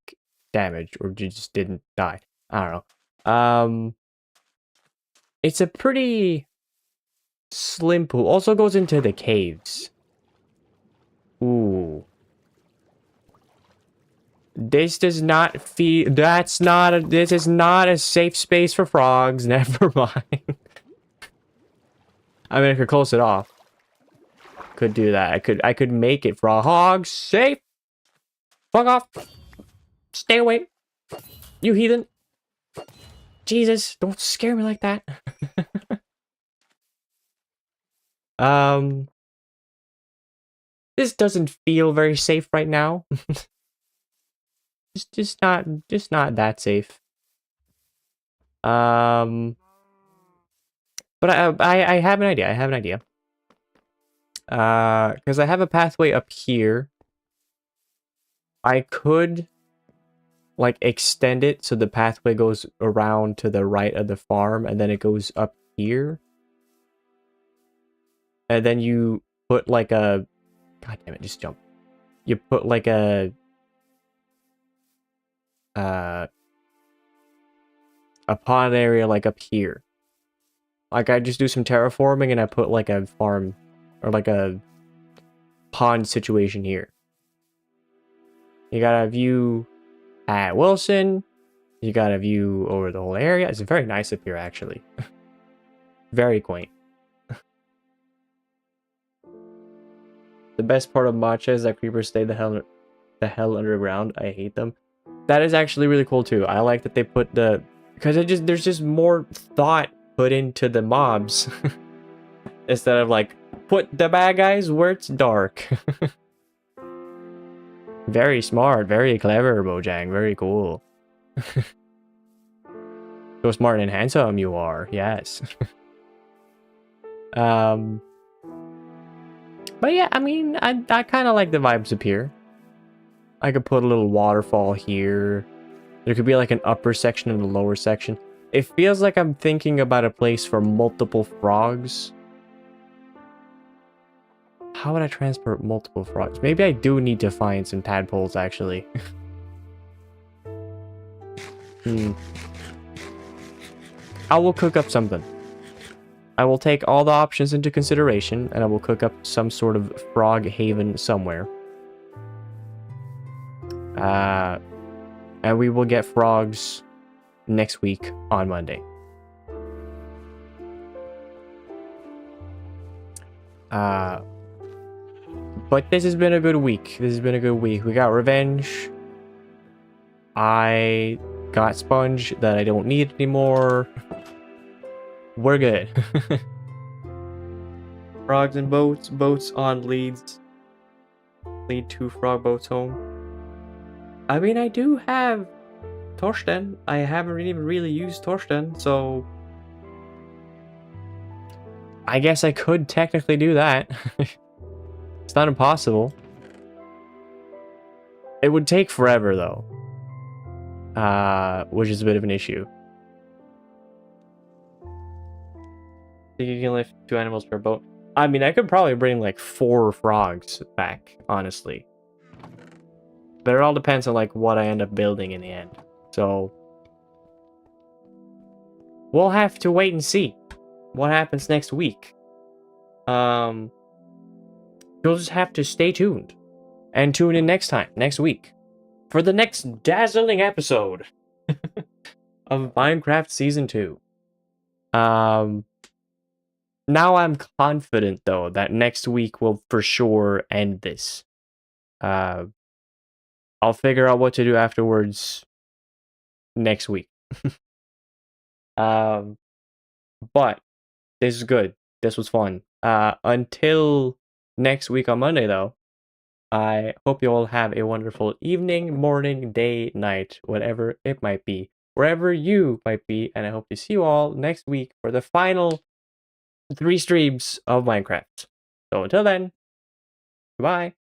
damage? Or you just didn't die? I don't know. It's a pretty slim pool. Also goes into the caves. Ooh. This does not feel... This is not a safe space for frogs. Never mind. I mean, I could close it off. Could do that. I could make it frogs safe. Fuck off. Stay away. You heathen. Jesus, don't scare me like that. This doesn't feel very safe right now. just not that safe. But I have an idea. I have an idea. Because I have a pathway up here. I could like extend it so the pathway goes around to the right of the farm and then it goes up here. And then you put like a... God damn it, just jump. You put like a pond area like up here. Like I just do some terraforming and I put like a farm or like a pond situation here. You got a view at Wilson. You got a view over the whole area. It's very nice up here actually. Very quaint. The best part of matcha is that creepers stay the hell underground. I hate them. That is actually really cool too. I like that they put the... Because there's just more thought put into the mobs. Instead of like, put the bad guys where it's dark. Very smart, very clever, Mojang. Very cool. So smart and handsome you are. Yes. But yeah, I mean, I kind of like the vibes up here. I could put a little waterfall here. There could be like an upper section and a lower section. It feels like I'm thinking about a place for multiple frogs. How would I transport multiple frogs? Maybe I do need to find some tadpoles, actually. I will cook up something. I will take all the options into consideration, and I will cook up some sort of frog haven somewhere. And we will get frogs next week on Monday. But this has been a good week. This has been a good week. We got revenge. I got sponge that I don't need anymore. We're good. Frogs and boats, boats on leads. lead 2 frog boats home. I mean, I do have Torsten. I haven't even really used Torsten, so I guess I could technically do that. It's not impossible. It would take forever, though. Which is a bit of an issue. Think you can lift 2 animals per boat? I mean, I could probably bring like 4 frogs back, honestly. But it all depends on like what I end up building in the end. So we'll have to wait and see what happens next week. You'll just have to stay tuned and tune in next week, for the next dazzling episode of Minecraft Season 2. Now I'm confident, though, that next week will for sure end this. I'll figure out what to do afterwards next week. But this is good. This was fun. Until next week on Monday, though, I hope you all have a wonderful evening, morning, day, night, whatever it might be, wherever you might be, and I hope to see you all next week for the final 3 streams of Minecraft. So until then, goodbye.